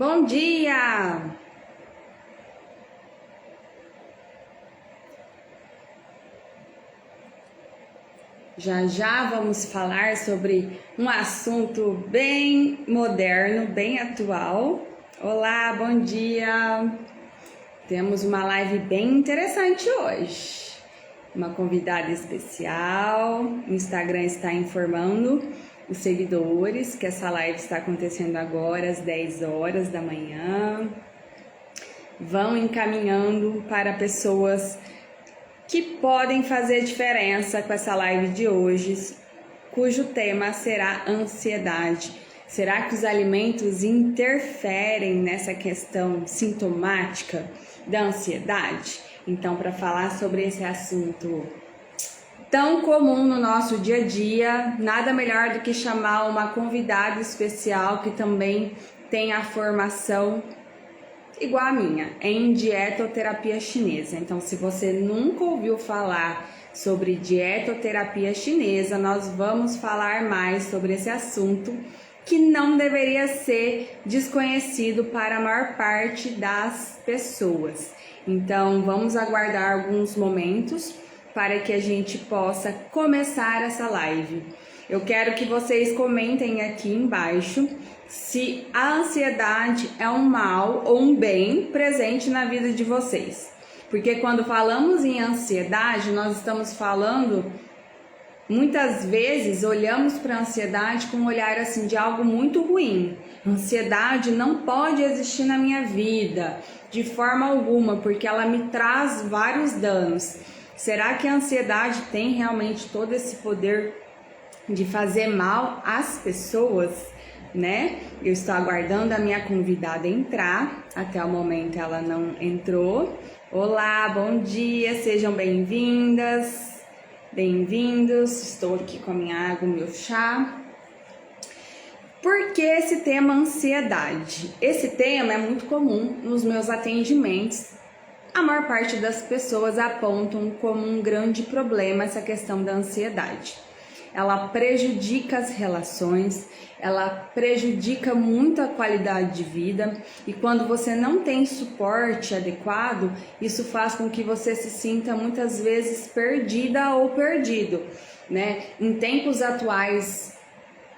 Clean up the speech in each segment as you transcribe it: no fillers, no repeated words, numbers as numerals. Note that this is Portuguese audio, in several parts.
Bom dia! Já já vamos falar sobre um assunto bem moderno, bem atual. Olá, bom dia! Temos uma live bem interessante hoje. Uma convidada especial. O Instagram está informando os seguidores que essa live está acontecendo agora às 10 horas da manhã. Vão encaminhando para pessoas que podem fazer diferença com essa live de hoje, cujo tema será ansiedade. Será que os alimentos interferem nessa questão sintomática da ansiedade? Então, para falar sobre esse assunto tão comum no nosso dia a dia, nada melhor do que chamar uma convidada especial que também tem a formação igual a minha, em dietoterapia chinesa. Então, se você nunca ouviu falar sobre dietoterapia chinesa, nós vamos falar mais sobre esse assunto que não deveria ser desconhecido para a maior parte das pessoas. Então, vamos aguardar alguns momentos para que a gente possa começar essa live. Eu quero que vocês comentem aqui embaixo se a ansiedade é um mal ou um bem presente na vida de vocês. Porque quando falamos em ansiedade, nós estamos falando, muitas vezes olhamos para a ansiedade com um olhar assim de algo muito ruim. Ansiedade não pode existir na minha vida de forma alguma, porque ela me traz vários danos. Será que a ansiedade tem realmente todo esse poder de fazer mal às pessoas, né? Eu estou aguardando a minha convidada entrar, até o momento ela não entrou. Olá, bom dia, sejam bem-vindas, bem-vindos. Estou aqui com a minha água, o meu chá. Por que esse tema ansiedade? Esse tema é muito comum nos meus atendimentos. A maior parte das pessoas apontam como um grande problema essa questão da ansiedade. Ela prejudica as relações, ela prejudica muito a qualidade de vida, e quando você não tem suporte adequado, isso faz com que você se sinta muitas vezes perdida ou perdido, né? Em tempos atuais,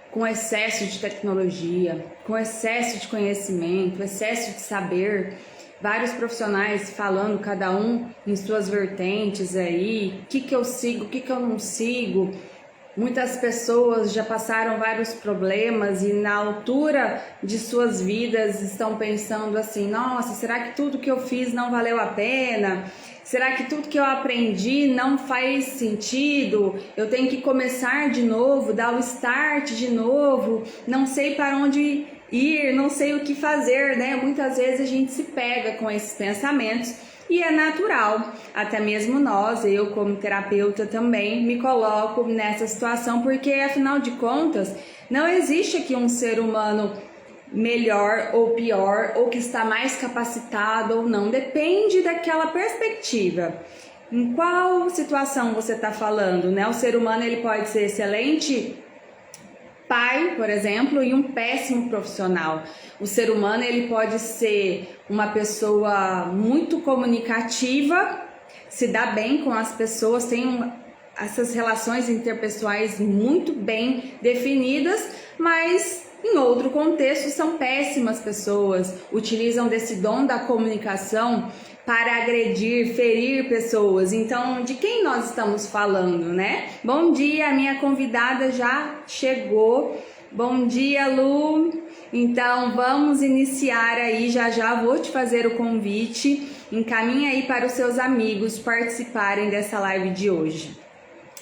com excesso de tecnologia, com excesso de conhecimento, excesso de saber, vários profissionais falando, cada um em suas vertentes aí, o que eu sigo, o que eu não sigo. Muitas pessoas já passaram vários problemas e na altura de suas vidas estão pensando assim, nossa, será que tudo que eu fiz não valeu a pena? Será que tudo que eu aprendi não faz sentido? Eu tenho que começar de novo, dar o start de novo, não sei para onde ir, não sei o que fazer, né? Muitas vezes a gente se pega com esses pensamentos e é natural, até mesmo nós, eu como terapeuta também me coloco nessa situação, porque afinal de contas não existe aqui um ser humano melhor ou pior, ou que está mais capacitado ou não, depende daquela perspectiva. Em qual situação você está falando, né? O ser humano ele pode ser excelente pai, por exemplo, e um péssimo profissional. O ser humano ele pode ser uma pessoa muito comunicativa, se dá bem com as pessoas, tem essas relações interpessoais muito bem definidas, mas em outro contexto são péssimas pessoas, utilizam desse dom da comunicação para agredir, ferir pessoas. Então, de quem nós estamos falando, né? Bom dia, a minha convidada já chegou. Bom dia, Lu. Então, vamos iniciar aí, já vou te fazer o convite. Encaminha aí para os seus amigos participarem dessa live de hoje.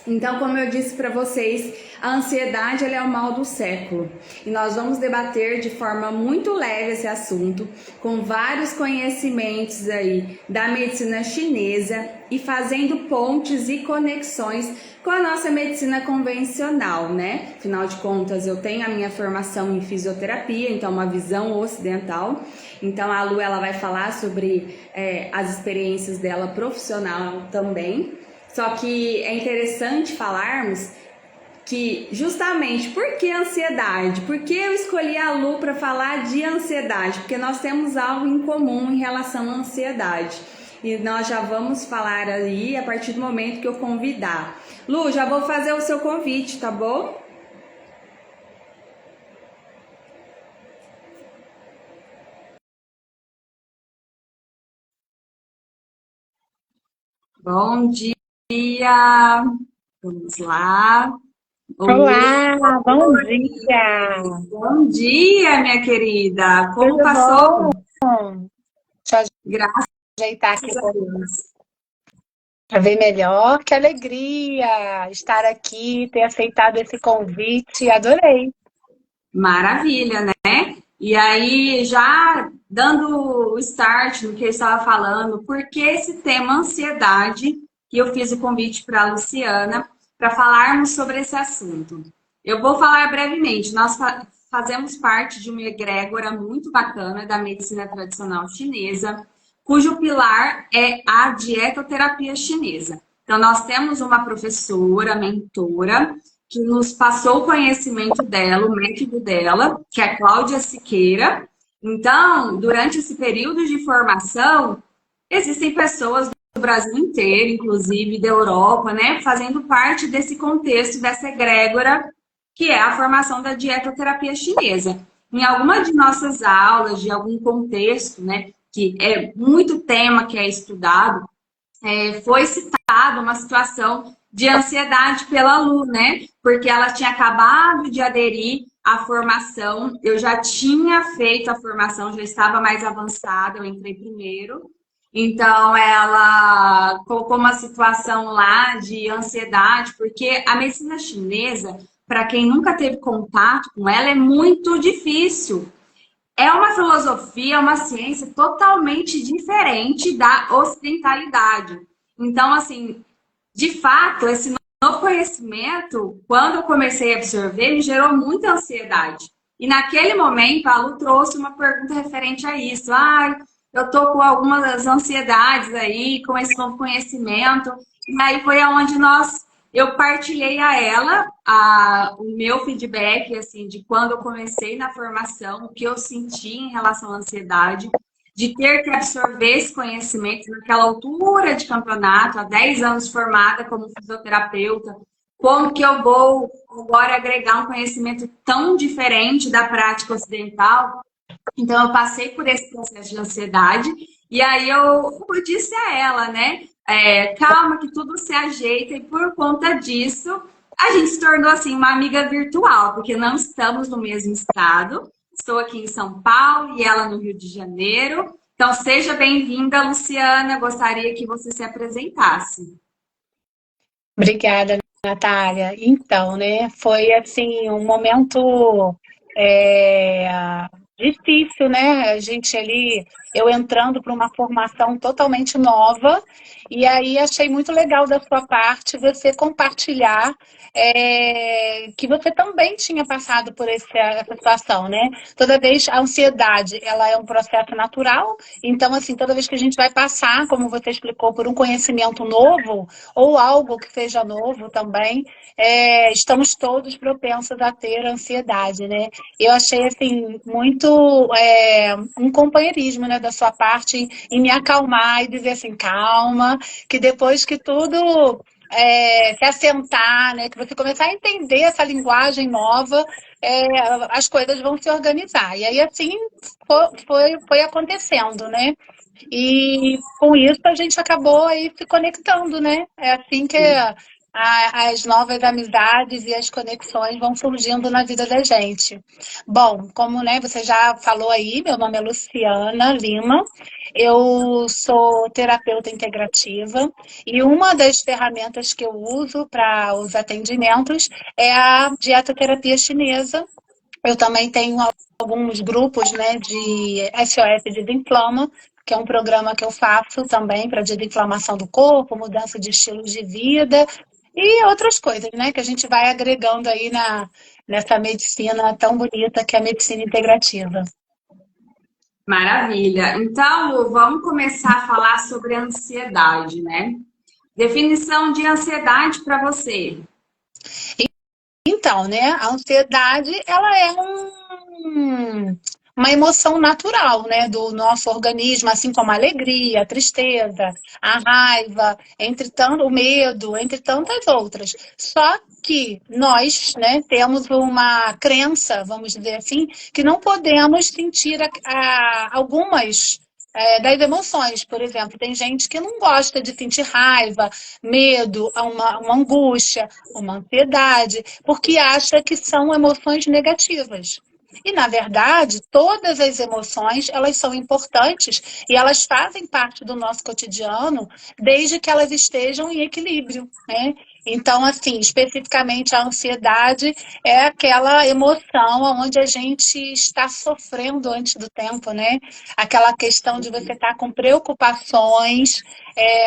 Então, como eu disse para vocês, a ansiedade ela é o mal do século e nós vamos debater de forma muito leve esse assunto, com vários conhecimentos aí da medicina chinesa e fazendo pontes e conexões com a nossa medicina convencional, né? Afinal de contas, eu tenho a minha formação em fisioterapia, então uma visão ocidental. Então, a Lu ela vai falar sobre as experiências dela profissional também. Só que é interessante falarmos que justamente por que ansiedade? Por que eu escolhi a Lu para falar de ansiedade? Porque nós temos algo em comum em relação à ansiedade. E nós já vamos falar aí a partir do momento que eu convidar. Lu, já vou fazer o seu convite, tá bom? Bom dia! Vamos lá. Oi, Olá, bom dia. bom dia, minha querida. Como Tudo passou? bom? Deixa eu Graças ajeitar aqui a Deus. para ver melhor. Que alegria estar aqui, ter aceitado esse convite. Adorei. Maravilha, né? E aí, já dando o start no que eu estava falando, por que esse tema ansiedade, que eu fiz o convite para a Luciana, para falarmos sobre esse assunto. Eu vou falar brevemente. Nós fazemos parte de uma egrégora muito bacana da medicina tradicional chinesa, cujo pilar é a dietoterapia chinesa. Então, nós temos uma professora, mentora, que nos passou o conhecimento dela, o método dela, que é a Cláudia Siqueira. Então, durante esse período de formação, existem pessoas do Brasil inteiro, inclusive da Europa, né, fazendo parte desse contexto, dessa egrégora, que é a formação da dietoterapia chinesa. Em alguma de nossas aulas, de algum contexto, né, que é muito tema que é estudado, foi citada uma situação de ansiedade pela Lu, né? Porque ela tinha acabado de aderir à formação, eu já tinha feito a formação, já estava mais avançada, eu entrei primeiro. Então, ela colocou uma situação lá de ansiedade, porque a medicina chinesa, para quem nunca teve contato com ela, é muito difícil. É uma filosofia, uma ciência totalmente diferente da ocidentalidade. Então, assim, de fato, esse novo conhecimento, quando eu comecei a absorver, me gerou muita ansiedade. E naquele momento, a Lu trouxe uma pergunta referente a isso. Ah, eu tô com algumas ansiedades aí, com esse novo conhecimento. E aí foi aonde eu partilhei a ela o meu feedback, assim, de quando eu comecei na formação, o que eu senti em relação à ansiedade, de ter que absorver esse conhecimento naquela altura de campeonato, há 10 anos formada como fisioterapeuta, como que eu vou agora agregar um conhecimento tão diferente da prática ocidental. Então, eu passei por esse processo de ansiedade, e aí eu disse a ela, né? Calma, que tudo se ajeita, e por conta disso, a gente se tornou assim uma amiga virtual, porque não estamos no mesmo estado. Estou aqui em São Paulo e ela no Rio de Janeiro. Então, seja bem-vinda, Luciana. Gostaria que você se apresentasse. Obrigada, Natália. Então, né, foi assim um momento é, difícil, né? A gente ali, eu entrando para uma formação totalmente nova, e aí achei muito legal da sua parte você compartilhar que você também tinha passado por essa situação, né? Toda vez a ansiedade, ela é um processo natural, então assim, toda vez que a gente vai passar, como você explicou, por um conhecimento novo ou algo que seja novo também, estamos todos propensos a ter ansiedade, né? Eu achei assim muito um companheirismo, né, da sua parte em me acalmar e dizer assim, calma, que depois que tudo se assentar, né, que você começar a entender essa linguagem nova, as coisas vão se organizar. E aí assim foi acontecendo, né? E com isso a gente acabou aí se conectando, né? É assim que as novas amizades e as conexões vão surgindo na vida da gente. Bom, como né, você já falou aí, meu nome é Luciana Lima, eu sou terapeuta integrativa e uma das ferramentas que eu uso para os atendimentos é a dietoterapia chinesa. Eu também tenho alguns grupos, né, de SOS Desinflama, que é um programa que eu faço também para desinflamação do corpo, mudança de estilo de vida e outras coisas, né, que a gente vai agregando aí nessa medicina tão bonita que é a medicina integrativa. Maravilha. Então, Lu, vamos começar a falar sobre a ansiedade, né? Definição de ansiedade para você. Então, né, a ansiedade, ela é uma emoção natural, né, do nosso organismo, assim como a alegria, a tristeza, a raiva, o medo, entre tantas outras. Só que nós, né, temos uma crença, vamos dizer assim, que não podemos sentir algumas das emoções. Por exemplo, tem gente que não gosta de sentir raiva, medo, uma angústia, uma ansiedade, porque acha que são emoções negativas. E, na verdade, todas as emoções, elas são importantes e elas fazem parte do nosso cotidiano desde que elas estejam em equilíbrio, né? Então, assim, especificamente a ansiedade é aquela emoção onde a gente está sofrendo antes do tempo, né? Aquela questão de você estar com preocupações,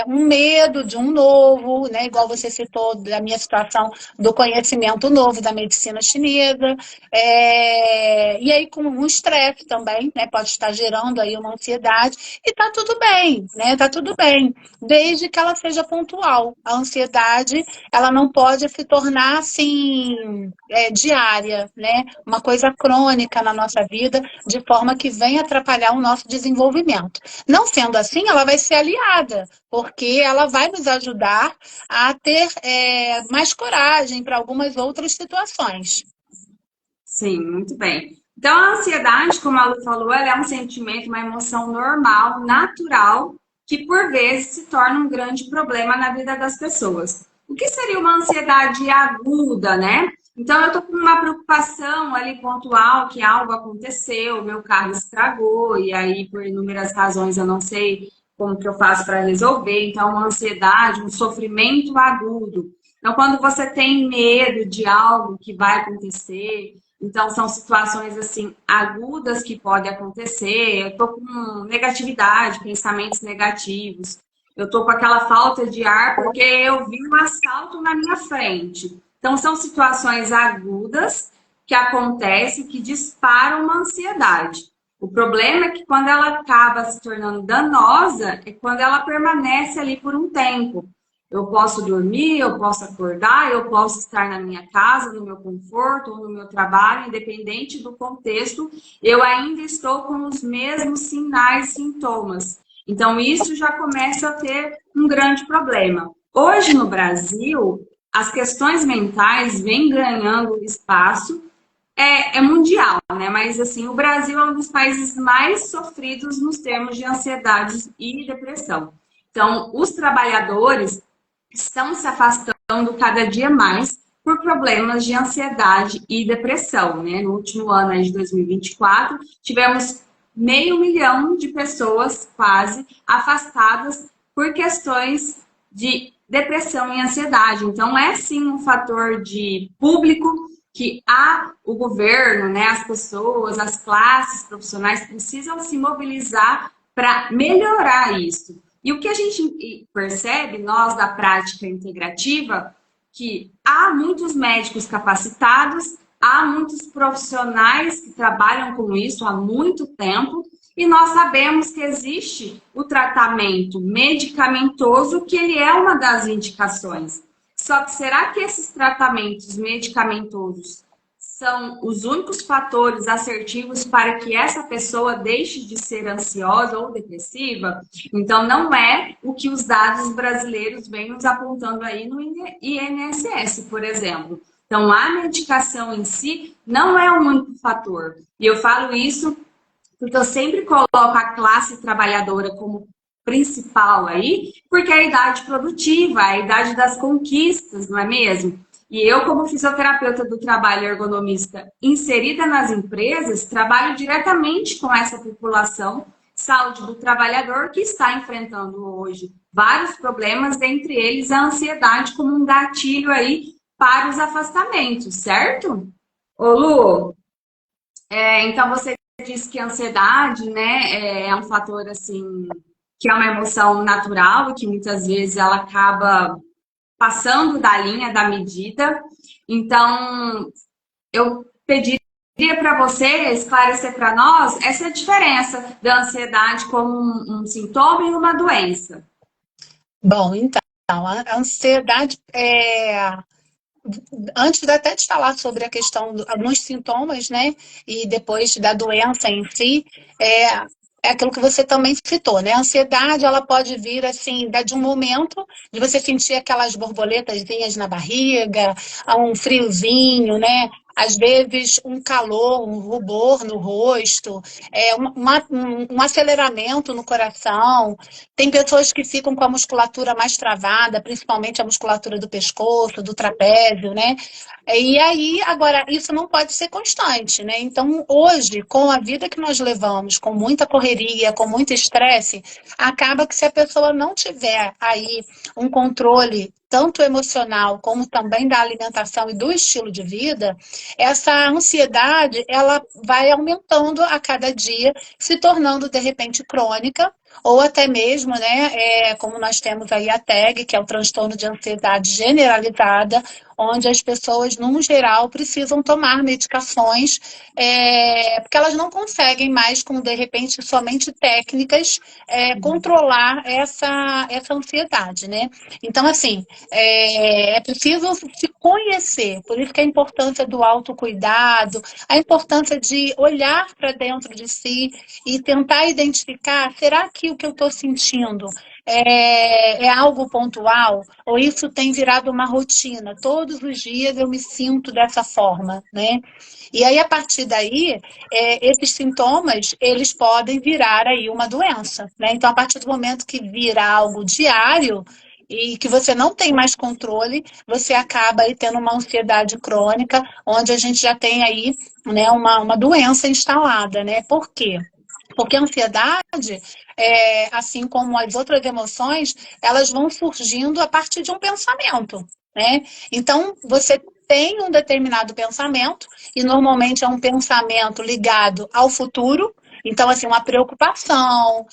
um medo de um novo, né? Igual você citou da minha situação do conhecimento novo da medicina chinesa, e aí com um estresse também, né? Pode estar gerando aí uma ansiedade, e tá tudo bem, né? Tá tudo bem, desde que ela seja pontual. A ansiedade, ela não pode se tornar assim, diária, né? Uma coisa crônica na nossa vida, de forma que venha atrapalhar o nosso desenvolvimento. Não sendo assim, ela vai ser aliada, porque ela vai nos ajudar a ter mais coragem para algumas outras situações. Sim, muito bem. Então, a ansiedade, como a Lu falou, ela é um sentimento, uma emoção normal, natural, que por vezes se torna um grande problema na vida das pessoas. O que seria uma ansiedade aguda, né? Então, eu tô com uma preocupação ali pontual que algo aconteceu, meu carro estragou, e aí, por inúmeras razões, eu não sei como que eu faço para resolver. Então, uma ansiedade, um sofrimento agudo. Então, quando você tem medo de algo que vai acontecer, então, são situações assim agudas que podem acontecer. Eu tô com negatividade, pensamentos negativos. Eu tô com aquela falta de ar porque eu vi um assalto na minha frente. Então, são situações agudas que acontecem, que disparam uma ansiedade. O problema é que quando ela acaba se tornando danosa, é quando ela permanece ali por um tempo. Eu posso dormir, eu posso acordar, eu posso estar na minha casa, no meu conforto ou no meu trabalho, independente do contexto, eu ainda estou com os mesmos sinais e sintomas. Então, isso já começa a ter um grande problema. Hoje, no Brasil, as questões mentais vêm ganhando espaço, é mundial, né? Mas, assim, o Brasil é um dos países mais sofridos nos termos de ansiedade e depressão. Então, os trabalhadores estão se afastando cada dia mais por problemas de ansiedade e depressão, né? No último ano aí de 2024, tivemos 500.000 de pessoas quase afastadas por questões de depressão e ansiedade. Então, é sim um fator de público que o governo, né, as pessoas, as classes profissionais precisam se mobilizar para melhorar isso. E o que a gente percebe, nós da prática integrativa, que há muitos médicos capacitados, há muitos profissionais que trabalham com isso há muito tempo, e nós sabemos que existe o tratamento medicamentoso, que ele é uma das indicações. Só que será que esses tratamentos medicamentosos são os únicos fatores assertivos para que essa pessoa deixe de ser ansiosa ou depressiva? Então, não é o que os dados brasileiros vêm nos apontando aí no INSS, por exemplo. Então, a medicação em si não é o único fator. E eu falo isso porque eu sempre coloco a classe trabalhadora como principal aí, porque é a idade produtiva, a idade das conquistas, não é mesmo? E eu, como fisioterapeuta do trabalho ergonomista inserida nas empresas, trabalho diretamente com essa população, saúde do trabalhador, que está enfrentando hoje vários problemas, dentre eles a ansiedade como um gatilho aí para os afastamentos, certo? Ô Lu, então você disse que a ansiedade, né, é um fator assim que é uma emoção natural e que muitas vezes ela acaba passando da linha da medida. Então, eu pediria para você esclarecer para nós essa diferença da ansiedade como um sintoma e uma doença. Bom, então, a ansiedade antes até de falar sobre a questão dos sintomas, né, e depois da doença em si, é, é aquilo que você também citou, né? A ansiedade, ela pode vir assim, de um momento de você sentir aquelas borboletazinhas na barriga, um friozinho, né? Às vezes um calor, um rubor no rosto, um aceleramento no coração. Tem pessoas que ficam com a musculatura mais travada, principalmente a musculatura do pescoço, do trapézio, né? E aí, agora, isso não pode ser constante, né? Então, hoje, com a vida que nós levamos, com muita correria, com muito estresse, acaba que se a pessoa não tiver aí um controle tanto emocional como também da alimentação e do estilo de vida, essa ansiedade, ela vai aumentando a cada dia, se tornando, de repente, crônica, ou até mesmo, né, como nós temos aí a TAG, que é o transtorno de ansiedade generalizada, onde as pessoas, num geral, precisam tomar medicações, porque elas não conseguem mais, com, de repente, somente técnicas, controlar essa ansiedade, né? Então, assim, é preciso se conhecer, por isso que a importância do autocuidado, a importância de olhar para dentro de si e tentar identificar, será que o que eu estou sentindo é algo pontual? Ou isso tem virado uma rotina? Todos os dias eu me sinto dessa forma, né? E aí, a partir daí, esses sintomas, eles podem virar aí uma doença, né? Então, a partir do momento que vira algo diário e que você não tem mais controle, você acaba aí tendo uma ansiedade crônica, onde a gente já tem aí, né, uma doença instalada, né? Por quê? Porque a ansiedade, assim como as outras emoções, elas vão surgindo a partir de um pensamento, né? Então, você tem um determinado pensamento, e normalmente é um pensamento ligado ao futuro, então, assim, uma preocupação,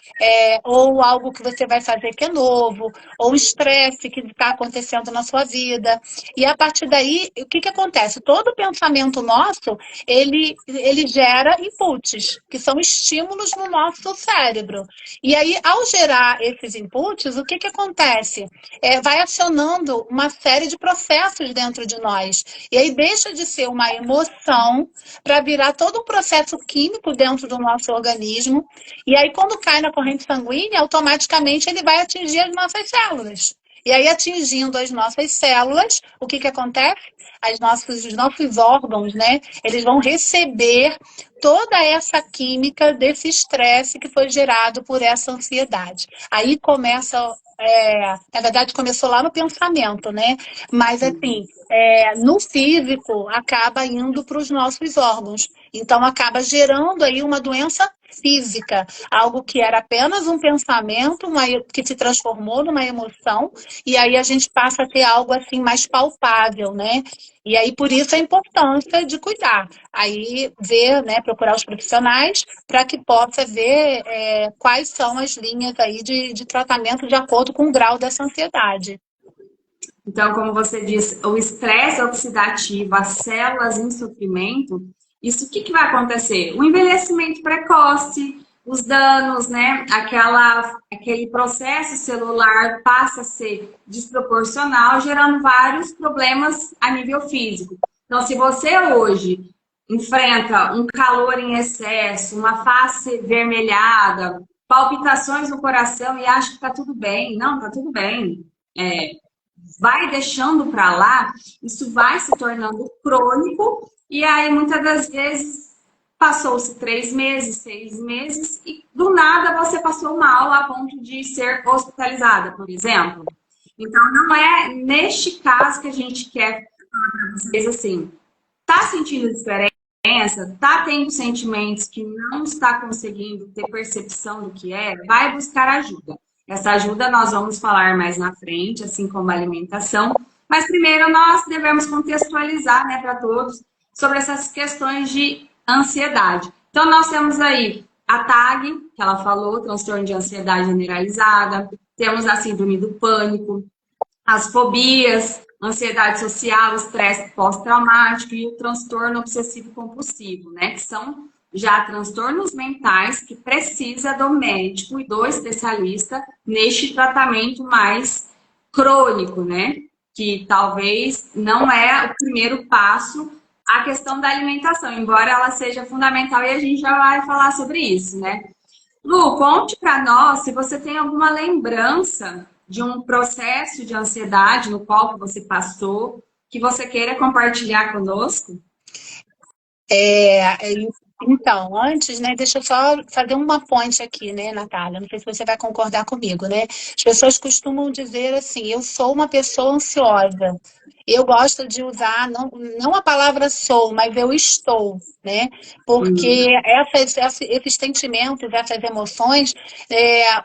ou algo que você vai fazer que é novo, ou um estresse que está acontecendo na sua vida. E a partir daí, o que acontece? Todo pensamento nosso, ele gera inputs, que são estímulos no nosso cérebro. E aí, ao gerar esses inputs, o que acontece? Vai acionando uma série de processos dentro de nós. E aí deixa de ser uma emoção para virar todo um processo químico dentro do nosso organismo. E aí, quando cai na corrente sanguínea, automaticamente ele vai atingir as nossas células. E aí, atingindo as nossas células, o que acontece? Os nossos órgãos, né? Eles vão receber toda essa química desse estresse que foi gerado por essa ansiedade. Aí começa, na verdade, começou lá no pensamento, né? Mas, assim, no físico, acaba indo para os nossos órgãos. Então, acaba gerando aí uma doença física, algo que era apenas um pensamento, que se transformou numa emoção, e aí a gente passa a ter algo assim mais palpável, né? E aí, por isso, a importância de cuidar. Aí, ver, né, procurar os profissionais para que possa ver quais são as linhas aí de tratamento de acordo com o grau dessa ansiedade. Então, como você disse, o estresse oxidativo, as células em sofrimento, isso o que vai acontecer? O envelhecimento precoce, os danos, né? Aquele processo celular passa a ser desproporcional, gerando vários problemas a nível físico. Então, se você hoje enfrenta um calor em excesso, uma face vermelhada, palpitações no coração e acha que está tudo bem, não, está tudo bem. Vai deixando para lá, isso vai se tornando crônico, e aí muitas das vezes passou-se 3 meses, 6 meses, e do nada você passou mal a ponto de ser hospitalizada, por exemplo. Então, não é neste caso que a gente quer falar para vocês assim, tá sentindo diferença, tá tendo sentimentos que não está conseguindo ter percepção do que é, vai buscar ajuda. Essa ajuda nós vamos falar mais na frente, assim como a alimentação. Mas primeiro nós devemos contextualizar, né, para todos sobre essas questões de ansiedade. Então nós temos aí a TAG, que ela falou, transtorno de ansiedade generalizada, temos a síndrome do pânico, as fobias, ansiedade social, estresse pós-traumático e o transtorno obsessivo-compulsivo, né, que são já transtornos mentais que precisa do médico e do especialista neste tratamento mais crônico, né? que talvez não é o primeiro passo a questão da alimentação, embora ela seja fundamental e a gente já vai falar sobre isso, né? Lu, conte para nós se você tem alguma lembrança de um processo de ansiedade no qual você passou, que você queira compartilhar conosco. É, então, antes, né, deixa eu só fazer uma ponte aqui, né, Natália? Não sei se você vai concordar comigo, né? As pessoas costumam dizer assim, eu sou uma pessoa ansiosa. Eu gosto de usar, não a palavra sou, mas eu estou, né? Porque esses sentimentos, essas emoções,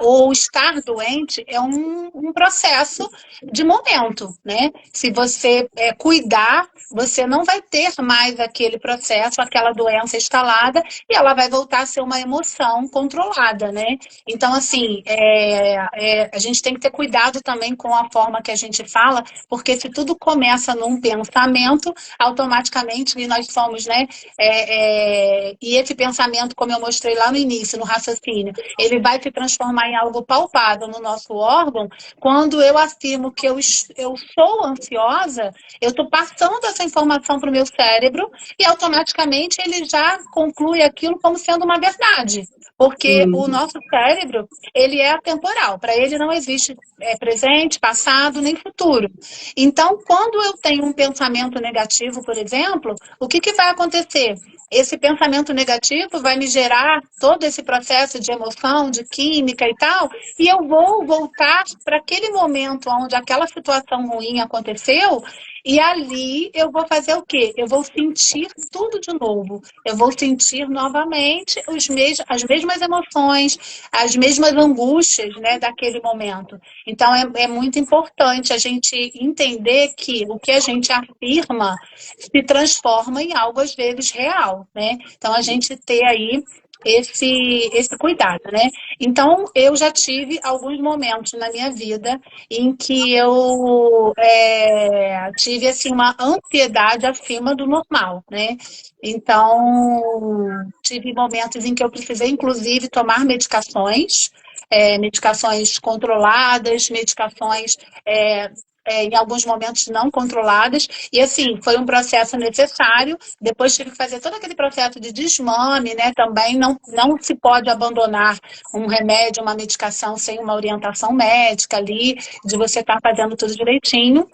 ou estar doente é um processo de momento, né? Se você cuidar, você não vai ter mais aquele processo, aquela doença instalada, e ela vai voltar a ser uma emoção controlada, né? Então, assim, a gente tem que ter cuidado também com a forma que a gente fala, porque se tudo começa num pensamento, automaticamente nós somos, né? E esse pensamento, como eu mostrei lá no início, no raciocínio, ele vai se transformar em algo palpável no nosso órgão. Quando eu afirmo que eu sou ansiosa, eu estou passando essa informação para o meu cérebro e automaticamente ele já conclui aquilo como sendo uma verdade. Porque o Sim. nosso cérebro, ele é atemporal. Para ele não existe presente, passado, nem futuro. Então, quando eu tenho um pensamento negativo, por exemplo, o que vai acontecer? Esse pensamento negativo vai me gerar todo esse processo de emoção, de química e tal, e eu vou voltar para aquele momento onde aquela situação ruim aconteceu, e ali eu vou fazer o quê? Eu vou sentir tudo de novo. Eu vou sentir novamente as mesmas emoções, as mesmas angústias, né, daquele momento. Então, é muito importante a gente entender que o que a gente afirma se transforma em algo, às vezes, real, né? Então, a gente ter aí esse cuidado, né? Então, eu já tive alguns momentos na minha vida em que eu tive, assim, uma ansiedade acima do normal, né? Então, tive momentos em que eu precisei, inclusive, tomar medicações, medicações controladas, medicações em alguns momentos não controladas, e assim, foi um processo necessário. Depois tive que fazer todo aquele processo de desmame, né? Também não se pode abandonar um remédio, uma medicação sem uma orientação médica ali, de você estar fazendo tudo direitinho.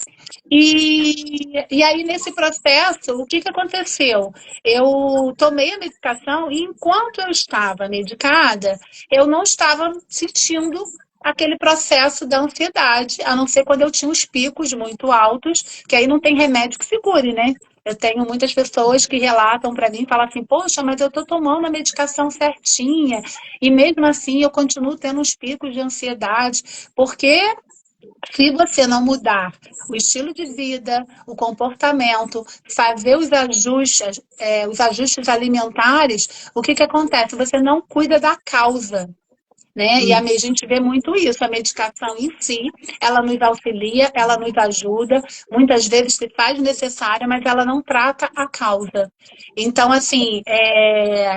E aí, nesse processo, o que aconteceu? Eu tomei a medicação e, enquanto eu estava medicada, eu não estava sentindo aquele processo da ansiedade, a não ser quando eu tinha os picos muito altos, que aí não tem remédio que segure, né? Eu tenho muitas pessoas que relatam para mim, falam assim, poxa, mas eu estou tomando a medicação certinha, e mesmo assim eu continuo tendo uns picos de ansiedade, porque se você não mudar o estilo de vida, o comportamento, fazer os ajustes alimentares, o que acontece? Você não cuida da causa, né? E a gente vê muito isso, a medicação em si, ela nos auxilia, ela nos ajuda, muitas vezes se faz necessária, mas ela não trata a causa. Então, assim,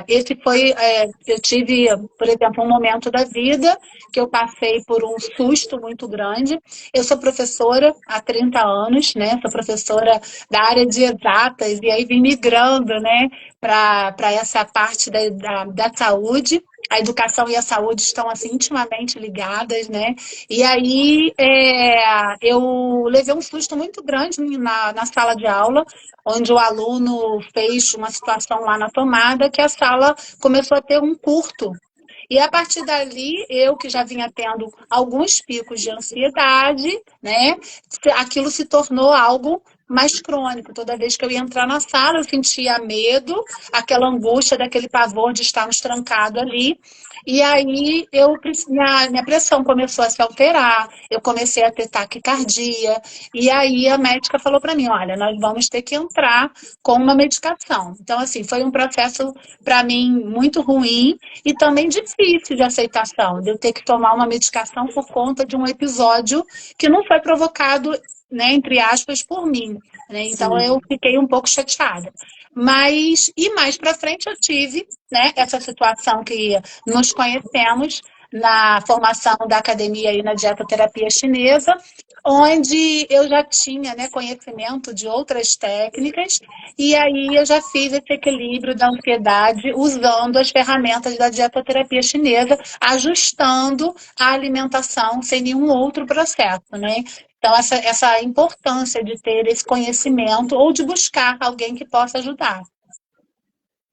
eu tive, por exemplo, um momento da vida que eu passei por um susto muito grande. Eu sou professora há 30 anos, né? Sou professora da área de exatas, e aí vim migrando, né, para essa parte da saúde. A educação e a saúde estão assim intimamente ligadas, né? E aí eu levei um susto muito grande na sala de aula, onde o aluno fez uma situação lá na tomada que a sala começou a ter um curto. E a partir dali, eu que já vinha tendo alguns picos de ansiedade, né? Aquilo se tornou algo mais crônico. Toda vez que eu ia entrar na sala, eu sentia medo, aquela angústia, daquele pavor de estarmos trancados ali. E aí minha pressão começou a se alterar, eu comecei a ter taquicardia, e aí a médica falou para mim, olha, nós vamos ter que entrar com uma medicação. Então, assim, foi um processo para mim muito ruim e também difícil de aceitação, de eu ter que tomar uma medicação por conta de um episódio que não foi provocado, né, entre aspas, por mim, né? Então eu Sim. fiquei um pouco chateada. Mas, e mais para frente eu tive, né, essa situação que nos conhecemos, na formação da academia aí na dietoterapia chinesa, onde eu já tinha, né, conhecimento de outras técnicas, e aí eu já fiz esse equilíbrio da ansiedade usando as ferramentas da dietoterapia chinesa, ajustando a alimentação sem nenhum outro processo, né? Então, essa importância de ter esse conhecimento ou de buscar alguém que possa ajudar.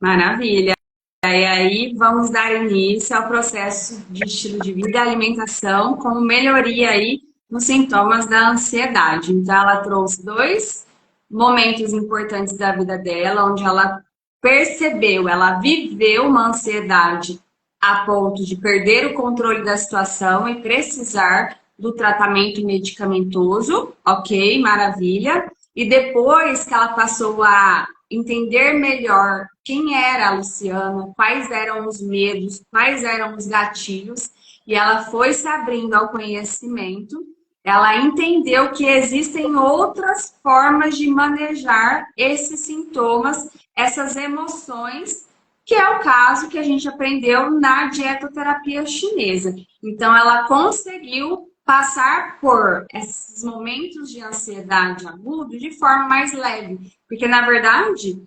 Maravilha. E aí vamos dar início ao processo de estilo de vida e alimentação como melhoria aí nos sintomas da ansiedade. Então, ela trouxe dois momentos importantes da vida dela, onde ela percebeu, ela viveu uma ansiedade a ponto de perder o controle da situação e precisar do tratamento medicamentoso, ok, maravilha. E depois que ela passou a entender melhor quem era a Luciana, quais eram os medos, quais eram os gatilhos, e ela foi se abrindo ao conhecimento, ela entendeu que existem outras formas de manejar esses sintomas, essas emoções, que é o caso que a gente aprendeu na dietoterapia chinesa. Então, ela conseguiu passar por esses momentos de ansiedade agudo de forma mais leve. Porque, na verdade,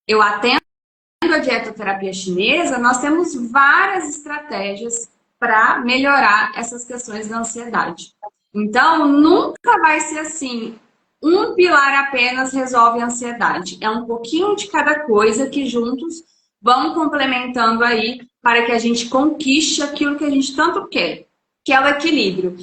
eu atendo a dietoterapia chinesa, nós temos várias estratégias para melhorar essas questões da ansiedade. Então, nunca vai ser assim, um pilar apenas resolve a ansiedade. É um pouquinho de cada coisa que juntos vão complementando aí para que a gente conquiste aquilo que a gente tanto quer, que é o equilíbrio.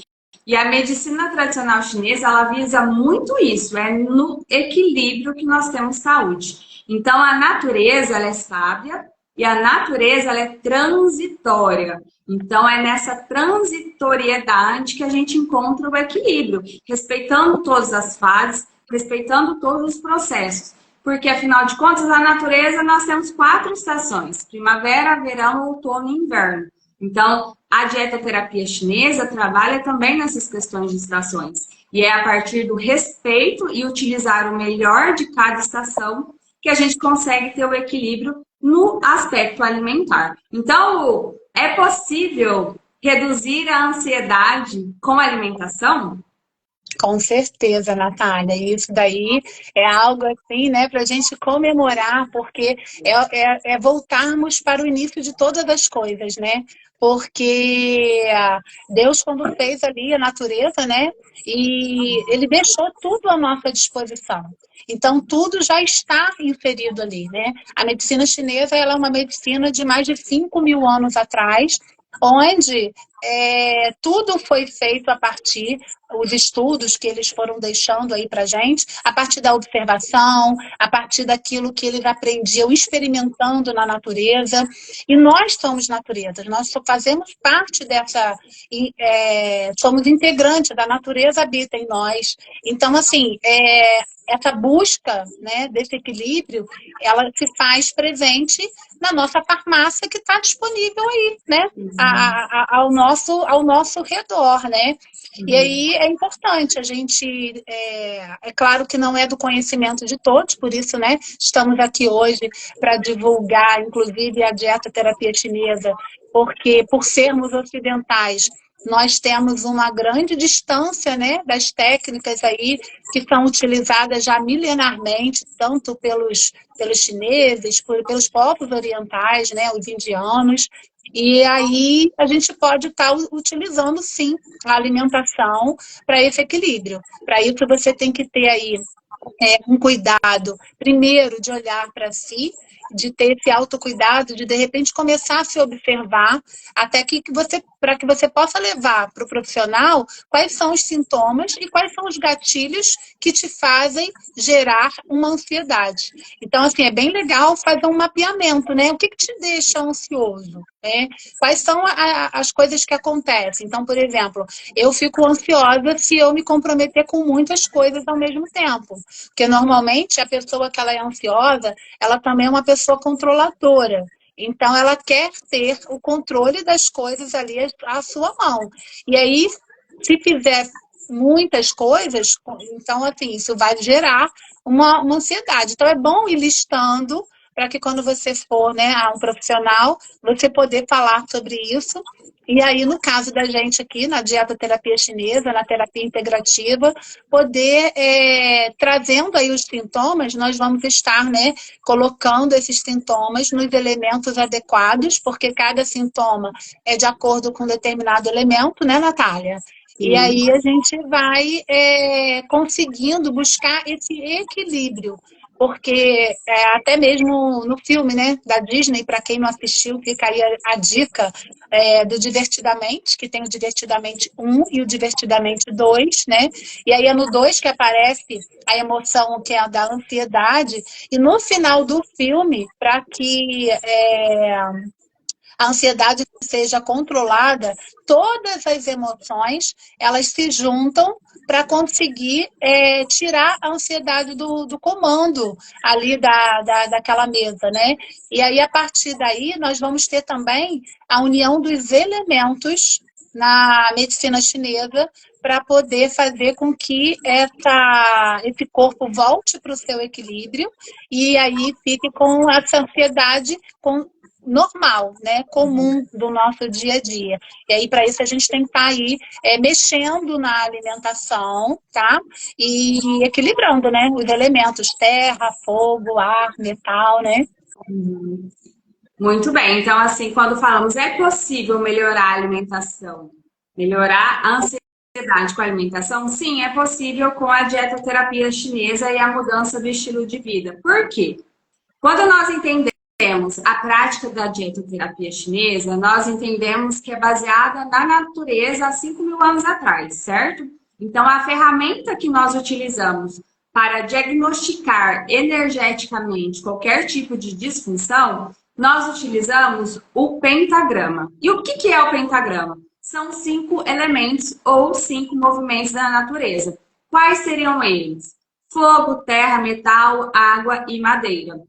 E a medicina tradicional chinesa, ela visa muito isso, é no equilíbrio que nós temos saúde. Então, a natureza, ela é sábia e a natureza, ela é transitória. Então, é nessa transitoriedade que a gente encontra o equilíbrio, respeitando todas as fases, respeitando todos os processos. Porque, afinal de contas, a natureza, nós temos 4 estações: primavera, verão, outono e inverno. Então, a dietoterapia chinesa trabalha também nessas questões de estações. E é a partir do respeito e utilizar o melhor de cada estação que a gente consegue ter o equilíbrio no aspecto alimentar. Então, é possível reduzir a ansiedade com a alimentação? Com certeza, Natália. Isso daí é algo assim, né, para a gente comemorar, porque é voltarmos para o início de todas as coisas, né? Porque Deus, quando fez ali a natureza, né, e Ele deixou tudo à nossa disposição. Então, tudo já está inserido ali, né? A medicina chinesa, ela é uma medicina de mais de 5.000 anos atrás, onde tudo foi feito a partir os estudos que eles foram deixando aí para gente, a partir da observação, a partir daquilo que eles aprendiam experimentando na natureza. E nós somos natureza, nós só fazemos parte dessa, somos integrantes da natureza, habita em nós. Então, assim, essa busca, né, desse equilíbrio, ela se faz presente na nossa farmácia que está disponível aí, né, ao nosso redor, né? E aí é importante a gente, é claro que não é do conhecimento de todos, por isso, né, estamos aqui hoje para divulgar, inclusive, a dietoterapia chinesa, porque por sermos ocidentais, nós temos uma grande distância, né, das técnicas aí que são utilizadas já milenarmente, tanto pelos chineses, pelos povos orientais, né, os indianos, e aí a gente pode estar utilizando, sim, a alimentação para esse equilíbrio. Para isso você tem que ter aí um cuidado, primeiro, de olhar para si, de ter esse autocuidado, de repente começar a se observar, até que para que você possa levar para o profissional quais são os sintomas e quais são os gatilhos que te fazem gerar uma ansiedade. Então, assim, é bem legal fazer um mapeamento, né? O que te deixa ansioso? Né? Quais são as coisas que acontecem? Então, por exemplo, eu fico ansiosa se eu me comprometer com muitas coisas ao mesmo tempo. Porque normalmente a pessoa que ela é ansiosa, ela também é uma pessoa controladora. Então ela quer ter o controle das coisas ali à sua mão. E aí, se fizer muitas coisas, então assim, isso vai gerar uma ansiedade. Então é bom ir listando para que quando você for, né, a um profissional, você poder falar sobre isso E aí, no caso da gente aqui, na dietoterapia chinesa, na terapia integrativa, poder, trazendo aí os sintomas, nós vamos estar, né, colocando esses sintomas nos elementos adequados, porque cada sintoma é de acordo com um determinado elemento, né, Natália? E Sim. aí a gente vai conseguindo buscar esse equilíbrio, porque até mesmo no filme, né, da Disney, para quem não assistiu, fica aí a dica do Divertidamente, que tem o Divertidamente 1 e o Divertidamente 2, né? E aí é no 2 que aparece a emoção que é a da ansiedade, e no final do filme, para que a ansiedade seja controlada, todas as emoções, elas se juntam para conseguir tirar a ansiedade do comando ali daquela mesa, né? E aí, a partir daí, nós vamos ter também a união dos elementos na medicina chinesa para poder fazer com que esse corpo volte para o seu equilíbrio e aí fique com essa ansiedade normal, né, comum do nosso dia a dia. E aí, para isso, a gente tem que estar aí mexendo na alimentação, tá? E equilibrando, né, os elementos terra, fogo, ar, metal, né? Muito bem. Então, assim, quando falamos é possível melhorar a alimentação, melhorar a ansiedade com a alimentação, sim, é possível com a dietoterapia chinesa e a mudança do estilo de vida. Por quê? Quando nós entendemos a prática da dietoterapia chinesa, nós entendemos que é baseada na natureza há 5.000 anos atrás, certo? Então, a ferramenta que nós utilizamos para diagnosticar energeticamente qualquer tipo de disfunção, nós utilizamos o pentagrama. E o que é o pentagrama? São 5 elementos ou 5 movimentos da natureza. Quais seriam eles? Fogo, terra, metal, água e madeira.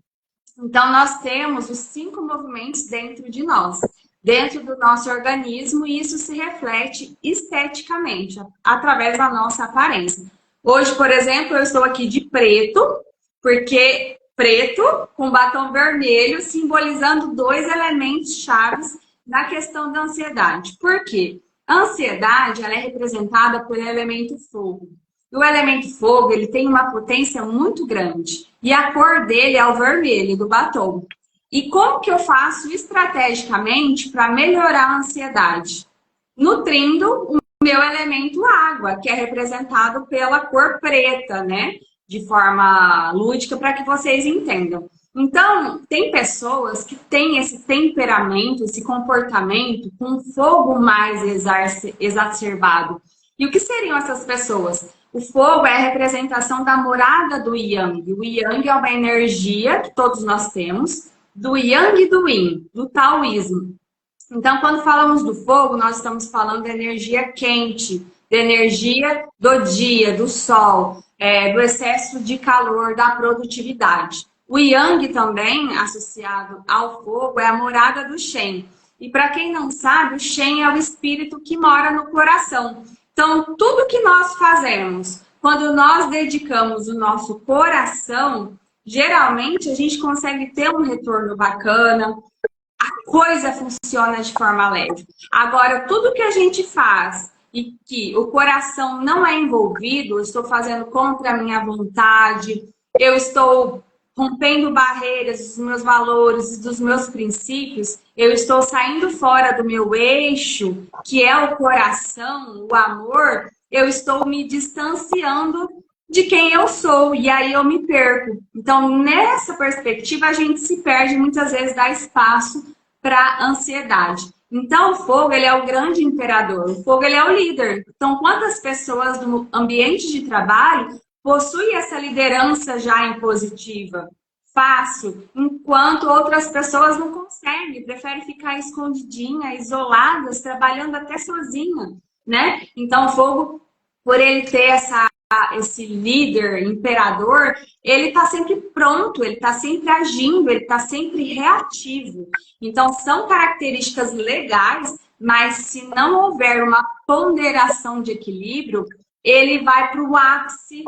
Então, nós temos os 5 movimentos dentro de nós, dentro do nosso organismo, e isso se reflete esteticamente, através da nossa aparência. Hoje, por exemplo, eu estou aqui de preto, porque preto com batom vermelho, simbolizando 2 elementos chaves na questão da ansiedade. Por quê? A ansiedade, ela é representada pelo elemento fogo. E o elemento fogo, ele tem uma potência muito grande. E a cor dele é o vermelho do batom. E como que eu faço estrategicamente para melhorar a ansiedade? Nutrindo o meu elemento água, que é representado pela cor preta, né? De forma lúdica, para que vocês entendam. Então, tem pessoas que têm esse temperamento, esse comportamento com fogo mais exacerbado. E o que seriam essas pessoas? O fogo é a representação da morada do Yang. O Yang é uma energia que todos nós temos, do Yang e do Yin, do taoísmo. Então, quando falamos do fogo, nós estamos falando da energia quente, da energia do dia, do sol, do excesso de calor, da produtividade. O Yang também, associado ao fogo, é a morada do Shen. E para quem não sabe, o Shen é o espírito que mora no coração. Então, tudo que nós fazemos, quando nós dedicamos o nosso coração, geralmente a gente consegue ter um retorno bacana, a coisa funciona de forma leve. Agora, tudo que a gente faz e que o coração não é envolvido, eu estou fazendo contra a minha vontade, eu estou rompendo barreiras dos meus valores e dos meus princípios, eu estou saindo fora do meu eixo, que é o coração, o amor, eu estou me distanciando de quem eu sou, e aí eu me perco. Então, nessa perspectiva, a gente se perde, muitas vezes dá espaço para ansiedade. Então, o fogo, ele é o grande imperador, o fogo, ele é o líder. Então, quantas pessoas no ambiente de trabalho possuem essa liderança já impositiva, fácil, enquanto outras pessoas não conseguem, preferem ficar escondidinha, isoladas, trabalhando até sozinha, né? Então, o fogo, por ele ter esse líder, imperador, ele está sempre pronto, ele está sempre agindo, ele está sempre reativo. Então, são características legais, mas se não houver uma ponderação de equilíbrio, ele vai para o ápice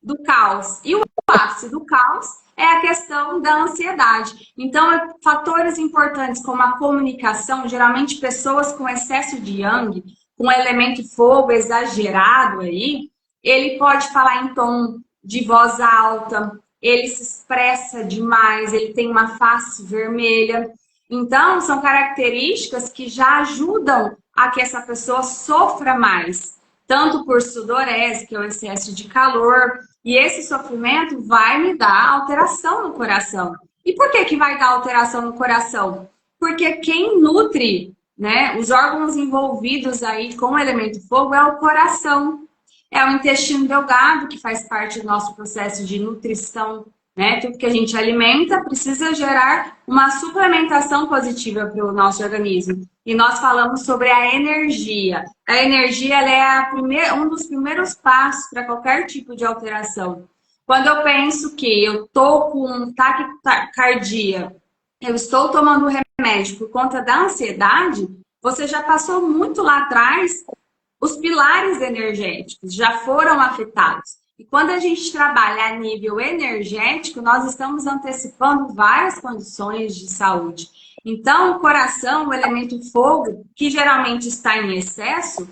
do caos. E o ápice do caos é a questão da ansiedade. Então, fatores importantes como a comunicação, geralmente pessoas com excesso de yang, com elemento fogo exagerado aí, ele pode falar em tom de voz alta, ele se expressa demais, ele tem uma face vermelha. Então, são características que já ajudam a que essa pessoa sofra mais, tanto por sudorese, que é o excesso de calor, e esse sofrimento vai me dar alteração no coração. E por que que vai dar alteração no coração? Porque quem nutre, né, os órgãos envolvidos aí com o elemento fogo é o coração. É o intestino delgado, que faz parte do nosso processo de nutrição, né? Tudo que a gente alimenta precisa gerar uma suplementação positiva para o nosso organismo. E nós falamos sobre a energia. A energia ela é um dos primeiros passos para qualquer tipo de alteração. Quando eu penso que eu estou com taquicardia, eu estou tomando remédio por conta da ansiedade, você já passou muito lá atrás, os pilares energéticos já foram afetados. E quando a gente trabalha a nível energético, nós estamos antecipando várias condições de saúde. Então, o coração, o elemento fogo, que geralmente está em excesso,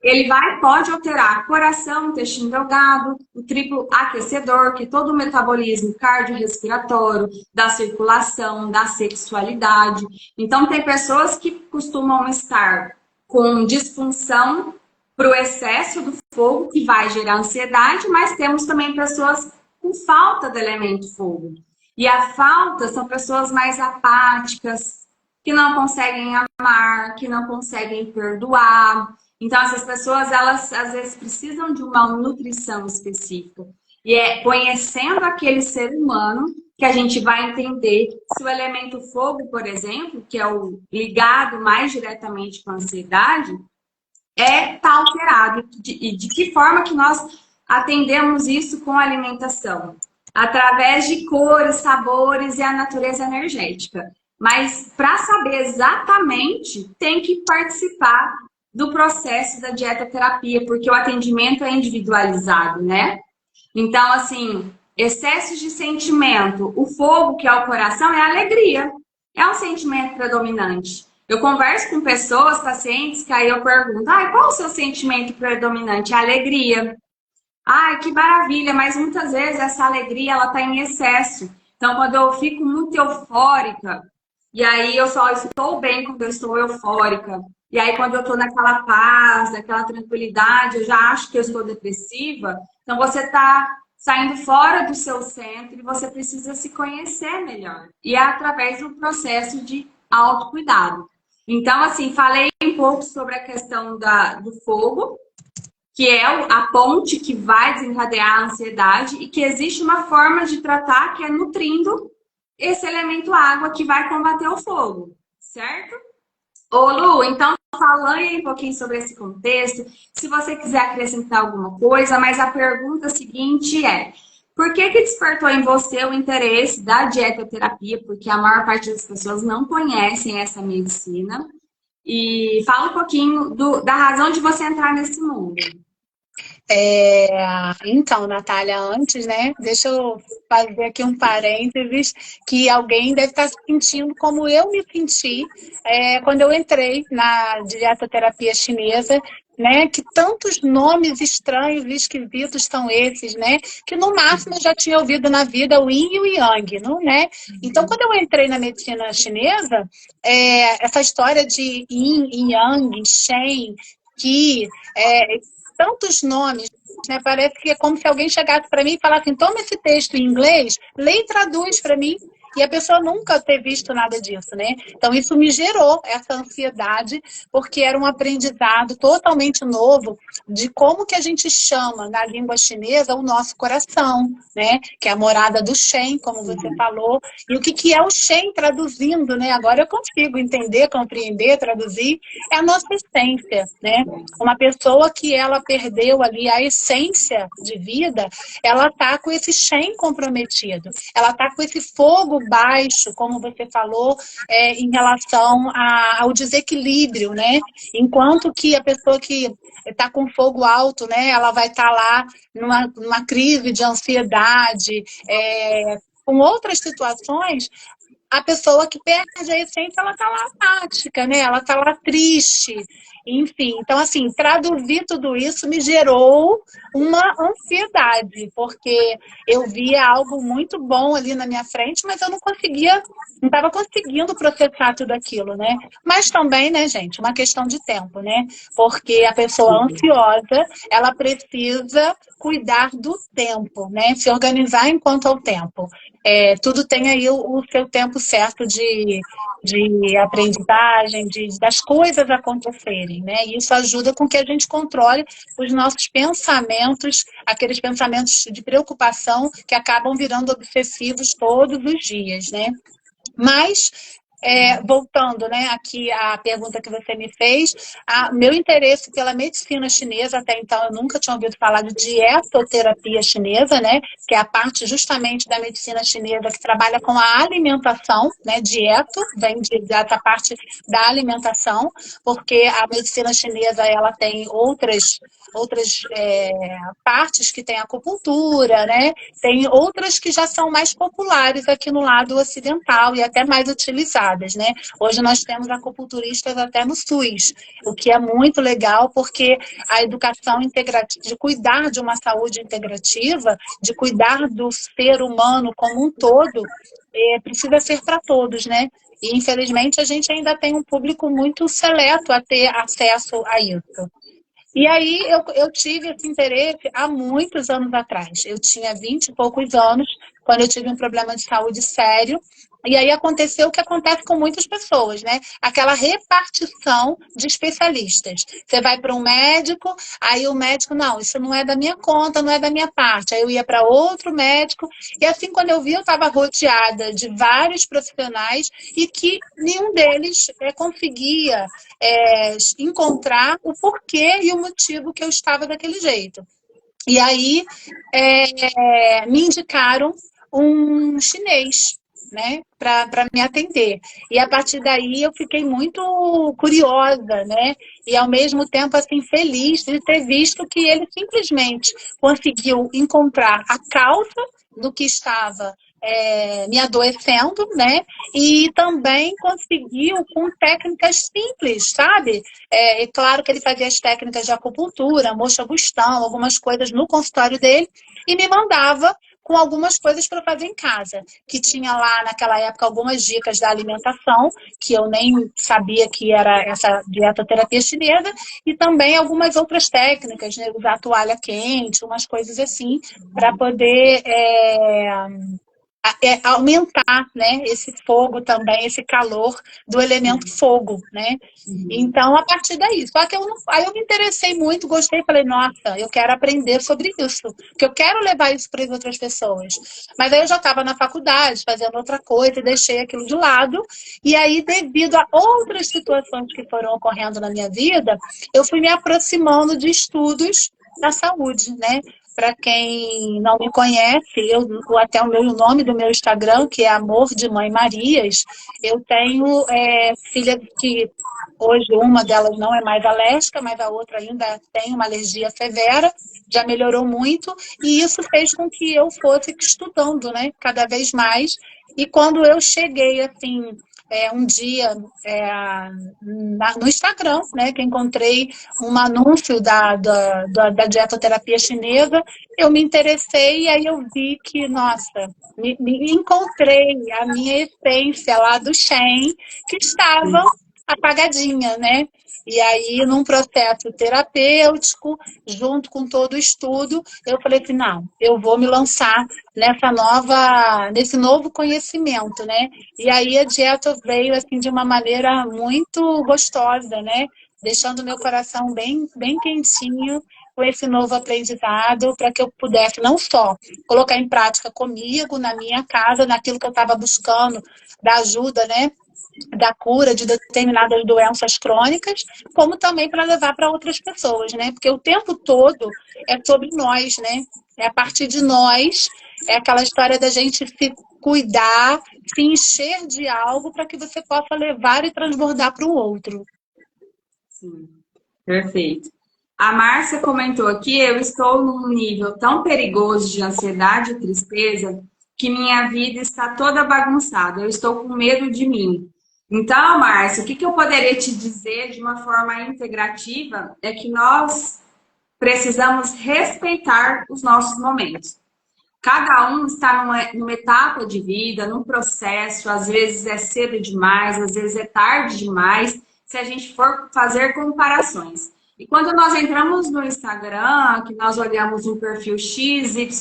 ele pode alterar coração, intestino delgado, o triplo aquecedor, que é todo o metabolismo cardiorrespiratório, da circulação, da sexualidade. Então, tem pessoas que costumam estar com disfunção para o excesso do fogo, que vai gerar ansiedade, mas temos também pessoas com falta do elemento fogo. E a falta são pessoas mais apáticas, que não conseguem amar, que não conseguem perdoar. Então, essas pessoas, elas às vezes precisam de uma nutrição específica. E é conhecendo aquele ser humano que a gente vai entender se o elemento fogo, por exemplo, que é o ligado mais diretamente com a ansiedade, está alterado. E de que forma que nós atendemos isso com a alimentação? Através de cores, sabores e a natureza energética. Mas para saber exatamente, tem que participar do processo da dietoterapia, porque o atendimento é individualizado, né? Então, assim, excessos de sentimento, o fogo, que é o coração, é a alegria. É um sentimento predominante. Eu converso com pessoas, pacientes, que aí eu pergunto, qual o seu sentimento predominante? A alegria. Que maravilha, mas muitas vezes essa alegria, ela está em excesso. Então, quando eu fico muito eufórica, e aí eu só estou bem quando eu estou eufórica, e aí quando eu estou naquela paz, naquela tranquilidade, eu já acho que eu estou depressiva, então você está saindo fora do seu centro e você precisa se conhecer melhor. E é através do processo de autocuidado. Então, assim, falei um pouco sobre a questão do fogo, que é a ponte que vai desencadear a ansiedade e que existe uma forma de tratar que é nutrindo esse elemento água que vai combater o fogo, certo? Ô Lu, então falando aí um pouquinho sobre esse contexto, se você quiser acrescentar alguma coisa, mas a pergunta seguinte é: por que despertou em você o interesse da dietoterapia? Porque a maior parte das pessoas não conhecem essa medicina. E fala um pouquinho da razão de você entrar nesse mundo. Então, Natália, antes, né, deixa eu fazer aqui um parênteses, que alguém deve estar se sentindo como eu me senti quando eu entrei na dietoterapia chinesa, né, que tantos nomes estranhos e esquisitos são esses, né, que no máximo eu já tinha ouvido na vida o Yin e o Yang, não, né? Então, quando eu entrei na medicina chinesa, essa história de Yin e Yang, Shen, Qi, tantos nomes, né? Parece que é como se alguém chegasse para mim e falasse assim, toma esse texto em inglês, lê e traduz para mim. E a pessoa nunca ter visto nada disso, né? Então, isso me gerou essa ansiedade, porque era um aprendizado totalmente novo de como que a gente chama na língua chinesa o nosso coração, né? Que é a morada do Shen, como você falou. E o que é o Shen traduzindo, né? Agora eu consigo entender, compreender, traduzir. É a nossa essência, né? Uma pessoa que ela perdeu ali a essência de vida, ela tá com esse Shen comprometido. Ela tá com esse fogo baixo, como você falou, em relação ao desequilíbrio, né? Enquanto que a pessoa que está com fogo alto, né? Ela vai estar lá numa crise de ansiedade, com outras situações, a pessoa que perde a essência, ela tá lá apática, né? Ela tá lá triste, enfim. Então, assim, traduzir tudo isso me gerou uma ansiedade, porque eu via algo muito bom ali na minha frente, mas eu não conseguia, não estava conseguindo processar tudo aquilo, né? Mas também, né, gente, uma questão de tempo, né? Porque a pessoa ansiosa, ela precisa cuidar do tempo, né? Se organizar enquanto ao tempo. Tudo tem aí o seu tempo certo de aprendizagem, das coisas acontecerem, né? E isso ajuda com que a gente controle os nossos pensamentos, aqueles pensamentos de preocupação que acabam virando obsessivos todos os dias, né? Mas, voltando, né, aqui à pergunta que você me fez, meu interesse pela medicina chinesa, até então eu nunca tinha ouvido falar de dietoterapia chinesa, né, que é a parte justamente da medicina chinesa que trabalha com a alimentação, né, dieto, vem dessa parte da alimentação, porque a medicina chinesa ela tem outras partes que tem acupuntura, né? Tem outras que já são mais populares aqui no lado ocidental e até mais utilizadas, né? Hoje nós temos acupunturistas até no SUS, o que é muito legal porque a educação integrativa, de cuidar de uma saúde integrativa, de cuidar do ser humano como um todo, precisa ser para todos, né? E, infelizmente, a gente ainda tem um público muito seleto a ter acesso a isso. E aí eu tive esse interesse há muitos anos atrás. Eu tinha 20 e poucos anos, quando eu tive um problema de saúde sério. E aí aconteceu o que acontece com muitas pessoas, né? Aquela repartição de especialistas. Você vai para um médico, aí o médico, não, isso não é da minha conta, não é da minha parte. Aí eu ia para outro médico, e assim, quando eu vi, eu estava rodeada de vários profissionais e que nenhum deles conseguia encontrar o porquê e o motivo que eu estava daquele jeito. E aí me indicaram um chinês, né, para me atender. E a partir daí eu fiquei muito curiosa, né, e ao mesmo tempo assim feliz de ter visto que ele simplesmente conseguiu encontrar a causa do que estava me adoecendo, né? E também conseguiu com técnicas simples, sabe? Claro que ele fazia as técnicas de acupuntura, moxa-bustão, algumas coisas no consultório dele, e me mandava com algumas coisas para fazer em casa, que tinha lá naquela época algumas dicas da alimentação, que eu nem sabia que era essa dietoterapia chinesa, e também algumas outras técnicas, né? Usar toalha quente, umas coisas assim, para poder aumentar, né, esse fogo também, esse calor do elemento fogo, né? Então, a partir daí. Só que aí eu me interessei muito, gostei, falei, nossa, eu quero aprender sobre isso, porque eu quero levar isso para as outras pessoas. Mas aí eu já estava na faculdade, fazendo outra coisa, e deixei aquilo de lado. E aí, devido a outras situações que foram ocorrendo na minha vida, eu fui me aproximando de estudos da saúde, né? Para quem não me conhece, até o nome do meu Instagram, que é Amor de Mãe Marias, eu tenho filhas que hoje uma delas não é mais alérgica, mas a outra ainda tem uma alergia severa, já melhorou muito, e isso fez com que eu fosse estudando, né, cada vez mais. E quando eu cheguei, assim, um dia no Instagram, né, que encontrei um anúncio da dietoterapia chinesa, eu me interessei e aí eu vi que, nossa, me encontrei a minha essência lá do Shen, que estava apagadinha, né? E aí, num processo terapêutico, junto com todo o estudo, eu falei assim, não, eu vou me lançar nesse novo conhecimento, né? E aí a dieta veio assim de uma maneira muito gostosa, né? Deixando meu coração bem, bem quentinho com esse novo aprendizado, para que eu pudesse não só colocar em prática comigo, na minha casa, naquilo que eu estava buscando, da ajuda, né? Da cura de determinadas doenças crônicas, como também para levar para outras pessoas, né? Porque o tempo todo é sobre nós, né? É a partir de nós, é aquela história da gente se cuidar, se encher de algo para que você possa levar e transbordar para o outro. Sim, perfeito. A Márcia comentou aqui, eu estou num nível tão perigoso de ansiedade e tristeza que minha vida está toda bagunçada, eu estou com medo de mim. Então, Márcia, o que eu poderia te dizer de uma forma integrativa é que nós precisamos respeitar os nossos momentos. Cada um está numa etapa de vida, num processo, às vezes é cedo demais, às vezes é tarde demais, se a gente for fazer comparações. E quando nós entramos no Instagram, que nós olhamos um perfil XYZ,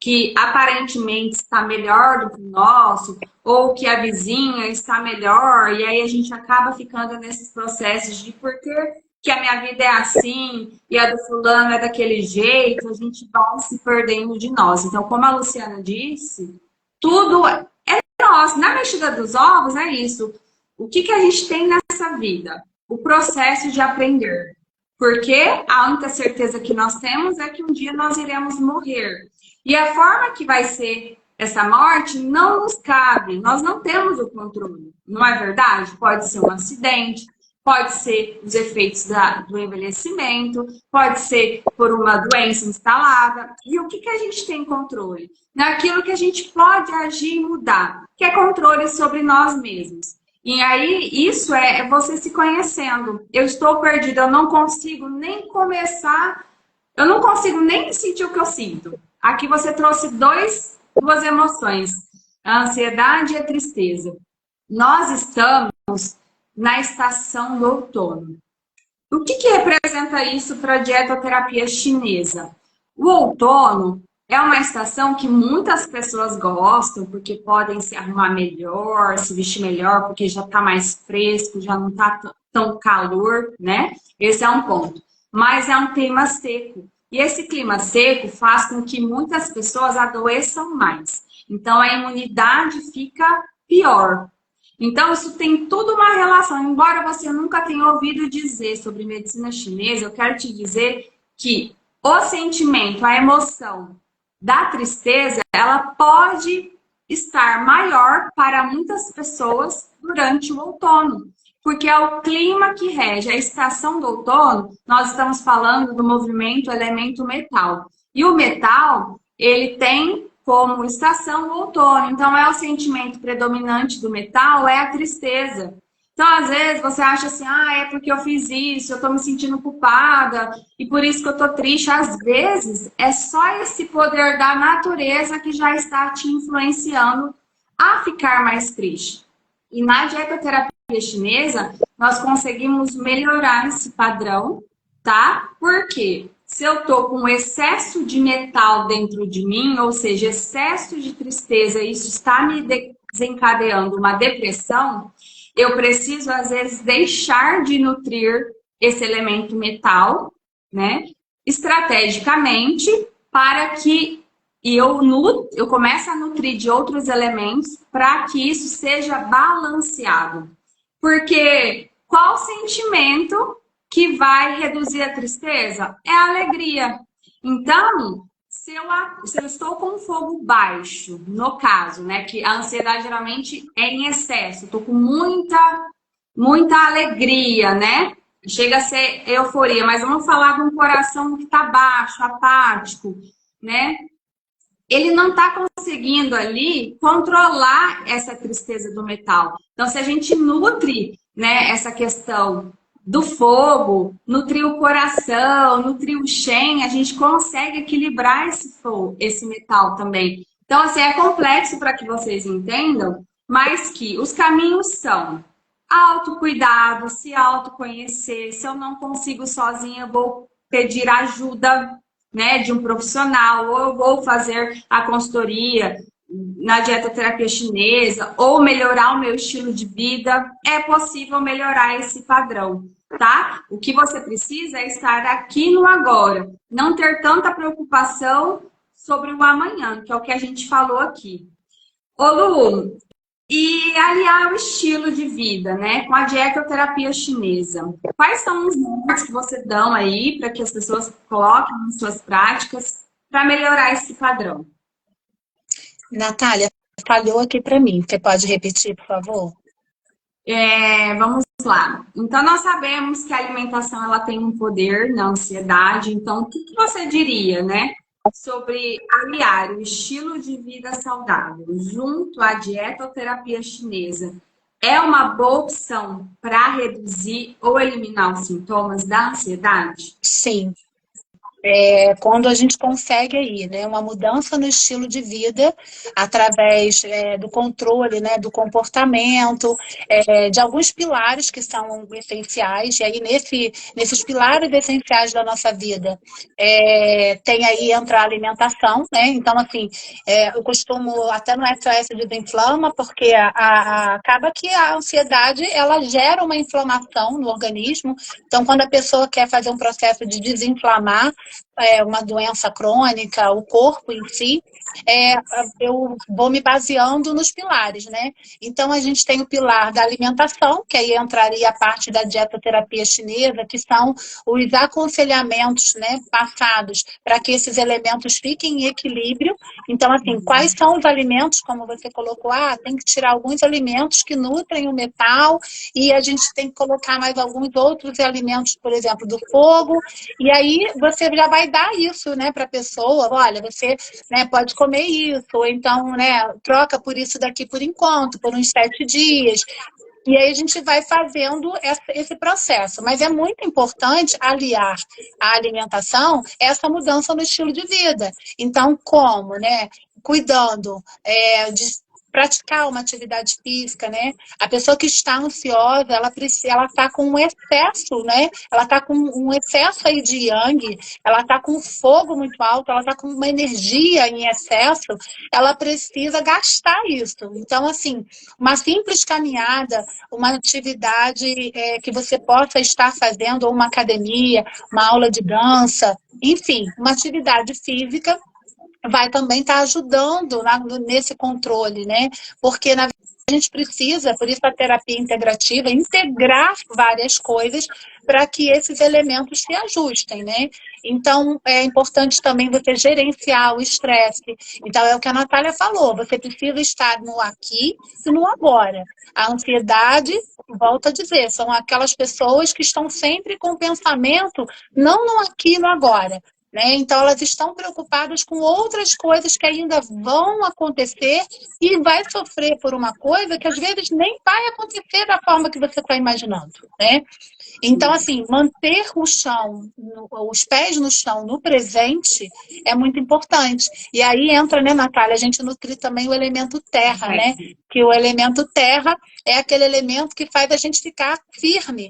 que aparentemente está melhor do que o nosso, ou que a vizinha está melhor, e aí a gente acaba ficando nesses processos de por que a minha vida é assim e a do fulano é daquele jeito, a gente vai se perdendo de nós. Então, como a Luciana disse, tudo é nosso. Na mexida dos ovos é isso. O que a gente tem nessa vida? O processo de aprender. Porque a única certeza que nós temos é que um dia nós iremos morrer. E a forma que vai ser essa morte não nos cabe. Nós não temos o controle. Não é verdade? Pode ser um acidente, pode ser os efeitos do envelhecimento, pode ser por uma doença instalada. E o que a gente tem controle? Naquilo que a gente pode agir e mudar, que é controle sobre nós mesmos. E aí, isso é você se conhecendo. Eu estou perdida, eu não consigo nem começar, eu não consigo nem sentir o que eu sinto. Aqui você trouxe duas emoções, a ansiedade e a tristeza. Nós estamos na estação do outono. O que representa isso para a dietoterapia chinesa? O outono é uma estação que muitas pessoas gostam, porque podem se arrumar melhor, se vestir melhor, porque já está mais fresco, já não está tão calor, né? Esse é um ponto. Mas é um clima seco. E esse clima seco faz com que muitas pessoas adoeçam mais. Então, a imunidade fica pior. Então, isso tem tudo uma relação. Embora você nunca tenha ouvido dizer sobre medicina chinesa, eu quero te dizer que o sentimento, a emoção da tristeza, ela pode estar maior para muitas pessoas durante o outono. Porque é o clima que rege, a estação do outono, nós estamos falando do movimento elemento metal. E o metal, ele tem como estação o outono. Então, é o sentimento predominante do metal, é a tristeza. Então, às vezes, você acha assim, é porque eu fiz isso, eu tô me sentindo culpada, e por isso que eu tô triste. Às vezes, é só esse poder da natureza que já está te influenciando a ficar mais triste. E na dietoterapia chinesa, nós conseguimos melhorar esse padrão, tá? Por quê? Se eu tô com excesso de metal dentro de mim, ou seja, excesso de tristeza, isso está me desencadeando uma depressão, eu preciso, às vezes, deixar de nutrir esse elemento metal, né? Estrategicamente, para que eu comece a nutrir de outros elementos para que isso seja balanceado. Porque qual sentimento que vai reduzir a tristeza? É a alegria. Então, se eu estou com fogo baixo, no caso, né, que a ansiedade geralmente é em excesso, estou com muita alegria, né? Chega a ser euforia, mas vamos falar de um coração que está baixo, apático, né? Ele não está conseguindo ali controlar essa tristeza do metal. Então, se a gente nutre, né, essa questão do fogo, nutrir o coração, nutrir o Shen, a gente consegue equilibrar esse fogo, esse metal também. Então, assim, é complexo para que vocês entendam, mas que os caminhos são autocuidado, se autoconhecer. Se eu não consigo sozinha, eu vou pedir ajuda, né, de um profissional, ou eu vou fazer a consultoria na dietoterapia chinesa, ou melhorar o meu estilo de vida. É possível melhorar esse padrão, tá? O que você precisa é estar aqui no agora, não ter tanta preocupação sobre o amanhã, que é o que a gente falou aqui. Ô Lu, e aliar o estilo de vida, né, com a dietoterapia chinesa. Quais são os números que você dão aí para que as pessoas coloquem nas suas práticas para melhorar esse padrão? Natália, falhou aqui para mim. Você pode repetir, por favor? Vamos lá. Então, nós sabemos que a alimentação ela tem um poder na ansiedade. Então, o que você diria, né? sobre aliar o estilo de vida saudável junto à dieta ou terapia chinesa. É uma boa opção para reduzir ou eliminar os sintomas da ansiedade? Sim. Quando a gente consegue aí, né, uma mudança no estilo de vida através do controle, né, do comportamento, de alguns pilares que são essenciais, e aí nesses pilares essenciais da nossa vida tem aí entra a alimentação, né? Então, assim, eu costumo, até no SOS Desinflama, porque acaba que a ansiedade, ela gera uma inflamação no organismo, então quando a pessoa quer fazer um processo de desinflamar, uma doença crônica, o corpo em si, eu vou me baseando nos pilares, né? Então, a gente tem o pilar da alimentação, que aí entraria a parte da dietoterapia chinesa, que são os aconselhamentos, né, passados para que esses elementos fiquem em equilíbrio. Então, assim, quais são os alimentos, como você colocou, tem que tirar alguns alimentos que nutrem o metal e a gente tem que colocar mais alguns outros alimentos, por exemplo, do fogo, e aí você já vai dar isso, né, para a pessoa. Olha, você, né, pode comer isso, ou então, né, troca por isso daqui por enquanto, por uns 7 dias. E aí a gente vai fazendo esse processo. Mas é muito importante aliar à alimentação essa mudança no estilo de vida. Então, como, né? Cuidando de praticar uma atividade física, né? A pessoa que está ansiosa, ela está com um excesso, né? Ela está com um excesso aí de yang, ela está com fogo muito alto, ela está com uma energia em excesso, ela precisa gastar isso. Então, assim, uma simples caminhada, uma atividade que você possa estar fazendo, ou uma academia, uma aula de dança, enfim, uma atividade física vai também estar ajudando nesse controle, né? Porque, na verdade, a gente precisa, por isso a terapia integrativa, integrar várias coisas para que esses elementos se ajustem, né? Então, é importante também você gerenciar o estresse. Então, é o que a Natália falou, você precisa estar no aqui e no agora. A ansiedade, volto a dizer, são aquelas pessoas que estão sempre com o pensamento não no aqui e no agora, né? Então, elas estão preocupadas com outras coisas que ainda vão acontecer e vai sofrer por uma coisa que às vezes nem vai acontecer da forma que você está imaginando, né? Então, assim, manter o chão, os pés no chão, no presente, é muito importante. E aí entra, né, Natália, a gente nutrir também o elemento terra, né? Que o elemento terra é aquele elemento que faz a gente ficar firme,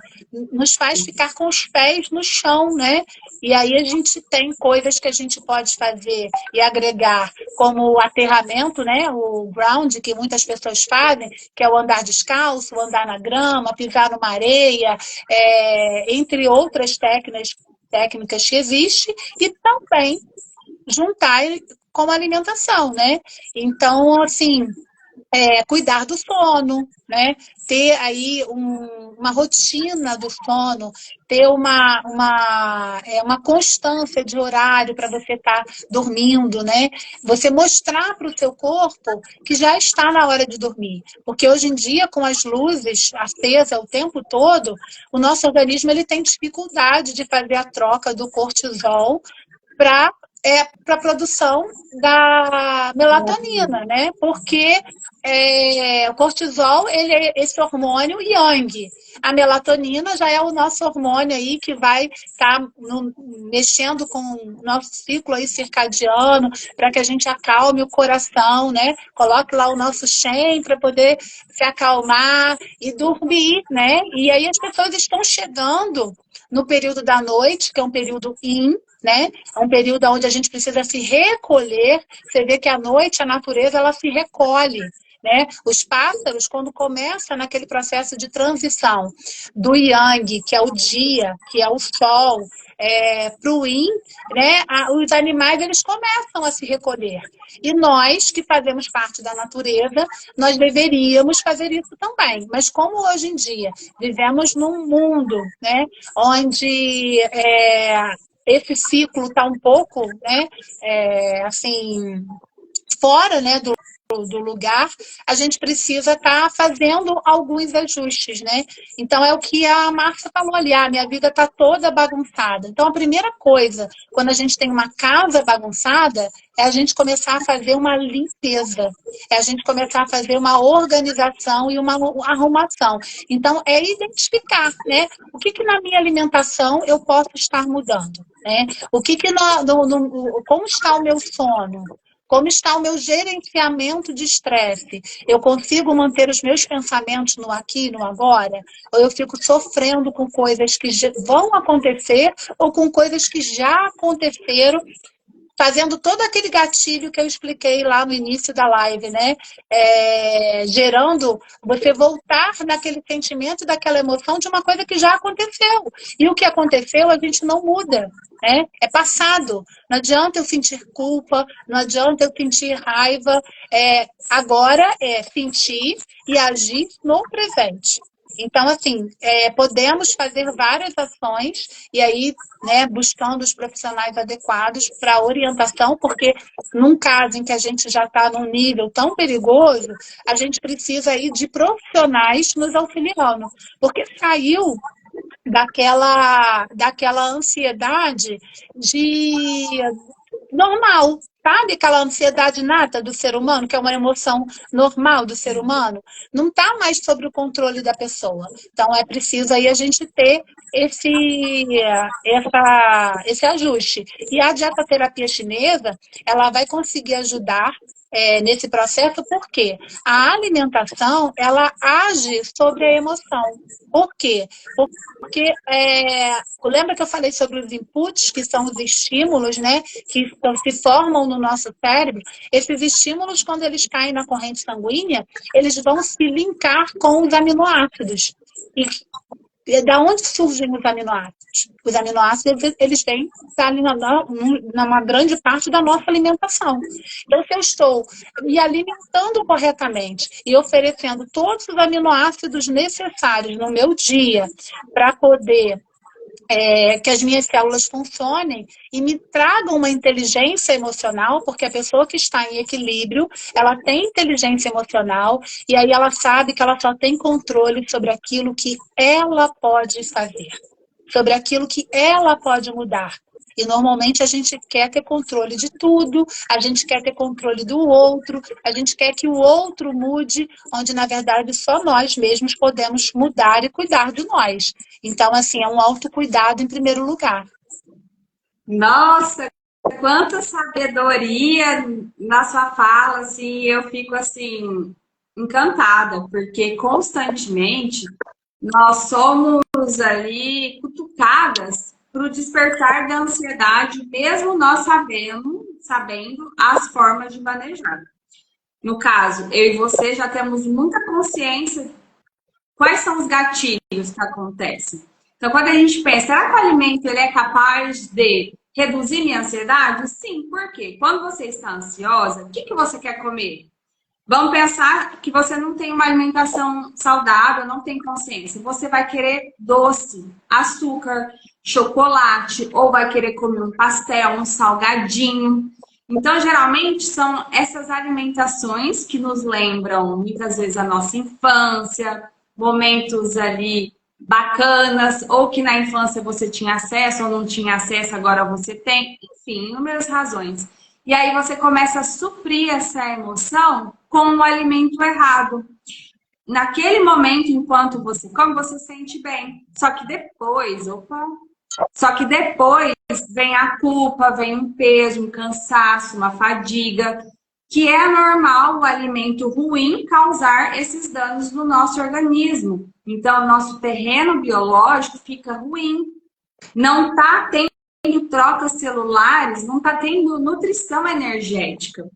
nos faz ficar com os pés no chão, né? E aí a gente tem coisas que a gente pode fazer e agregar, como o aterramento, né? O ground, que muitas pessoas fazem, que é o andar descalço, o andar na grama, pisar numa areia, entre outras técnicas que existem, e também juntar com a alimentação, né? Então, assim, cuidar do sono, né? Ter aí uma rotina do sono, ter uma constância de horário para você estar dormindo, né? Você mostrar para o seu corpo que já está na hora de dormir. Porque hoje em dia, com as luzes acesas o tempo todo, o nosso organismo ele tem dificuldade de fazer a troca do cortisol para a produção da melatonina, né? Porque o cortisol, ele é esse hormônio yang. A melatonina já é o nosso hormônio aí que vai estar mexendo com o nosso ciclo aí circadiano para que a gente acalme o coração, né? Coloque lá o nosso Shen para poder se acalmar e dormir, né? E aí as pessoas estão chegando no período da noite, que é um período yin, né? É um período onde a gente precisa se recolher. Você vê que à noite a natureza ela se recolhe, né? Os pássaros, quando começa naquele processo de transição do yang, que é o dia, que é o sol, para o yin, né? Os animais eles começam a se recolher. E nós, que fazemos parte da natureza, nós deveríamos fazer isso também. Mas como hoje em dia vivemos num mundo, né, onde esse ciclo está um pouco, né, assim, fora, né, do lugar, a gente precisa estar fazendo alguns ajustes, né? Então, é o que a Márcia falou ali, minha vida está toda bagunçada. Então, a primeira coisa, quando a gente tem uma casa bagunçada, é a gente começar a fazer uma limpeza, é a gente começar a fazer uma organização e uma arrumação. Então, é identificar, né? O que na minha alimentação eu posso estar mudando, né? Como está o meu sono? Como está o meu gerenciamento de estresse? Eu consigo manter os meus pensamentos no aqui e no agora? Ou eu fico sofrendo com coisas que vão acontecer ou com coisas que já aconteceram, fazendo todo aquele gatilho que eu expliquei lá no início da live, né? Gerando você voltar naquele sentimento, daquela emoção de uma coisa que já aconteceu. E o que aconteceu a gente não muda, né? É passado. Não adianta eu sentir culpa, não adianta eu sentir raiva. Agora é sentir e agir no presente. Então, assim, podemos fazer várias ações e aí, né, buscando os profissionais adequados para orientação, porque num caso em que a gente já está num nível tão perigoso, a gente precisa aí de profissionais nos auxiliando, porque saiu daquela ansiedade de normal, sabe? Aquela ansiedade nata do ser humano, que é uma emoção normal do ser humano, não está mais sob o controle da pessoa. Então, é preciso aí a gente ter esse ajuste. E a dietoterapia chinesa, ela vai conseguir ajudar nesse processo, porque a alimentação, ela age sobre a emoção. Por quê? Porque lembra que eu falei sobre os inputs, que são os estímulos, né, que se formam no nosso cérebro? Esses estímulos, quando eles caem na corrente sanguínea, eles vão se linkar com os aminoácidos. E da onde surgem os aminoácidos? Os aminoácidos, eles vêm numa grande parte da nossa alimentação. Então, se eu estou me alimentando corretamente e oferecendo todos os aminoácidos necessários no meu dia para poder que as minhas células funcionem e me tragam uma inteligência emocional, porque a pessoa que está em equilíbrio, ela tem inteligência emocional e aí ela sabe que ela só tem controle sobre aquilo que ela pode fazer, sobre aquilo que ela pode mudar. E normalmente a gente quer ter controle de tudo, a gente quer ter controle do outro, a gente quer que o outro mude, onde na verdade só nós mesmos podemos mudar e cuidar de nós. Então, assim, é um autocuidado em primeiro lugar. Nossa, quanta sabedoria na sua fala, assim, eu fico assim encantada, porque constantemente nós somos ali cutucadas para o despertar da ansiedade, mesmo nós sabendo as formas de manejar. No caso, eu e você já temos muita consciência quais são os gatilhos que acontecem. Então, quando a gente pensa, será que o alimento ele é capaz de reduzir minha ansiedade? Sim, por quê? Quando você está ansiosa, o que você quer comer? Vamos pensar que você não tem uma alimentação saudável, não tem consciência. Você vai querer doce, açúcar, chocolate, ou vai querer comer um pastel, um salgadinho. Então, geralmente, são essas alimentações que nos lembram, muitas vezes, a nossa infância, momentos ali bacanas, ou que na infância você tinha acesso ou não tinha acesso, agora você tem. Enfim, inúmeras razões. E aí você começa a suprir essa emoção com o alimento errado. Naquele momento, enquanto você come, você sente bem. Só que depois vem a culpa, vem um peso, um cansaço, uma fadiga, que é normal o alimento ruim causar esses danos no nosso organismo. Então, o nosso terreno biológico fica ruim. Não está tendo trocas celulares, não está tendo nutrição energética.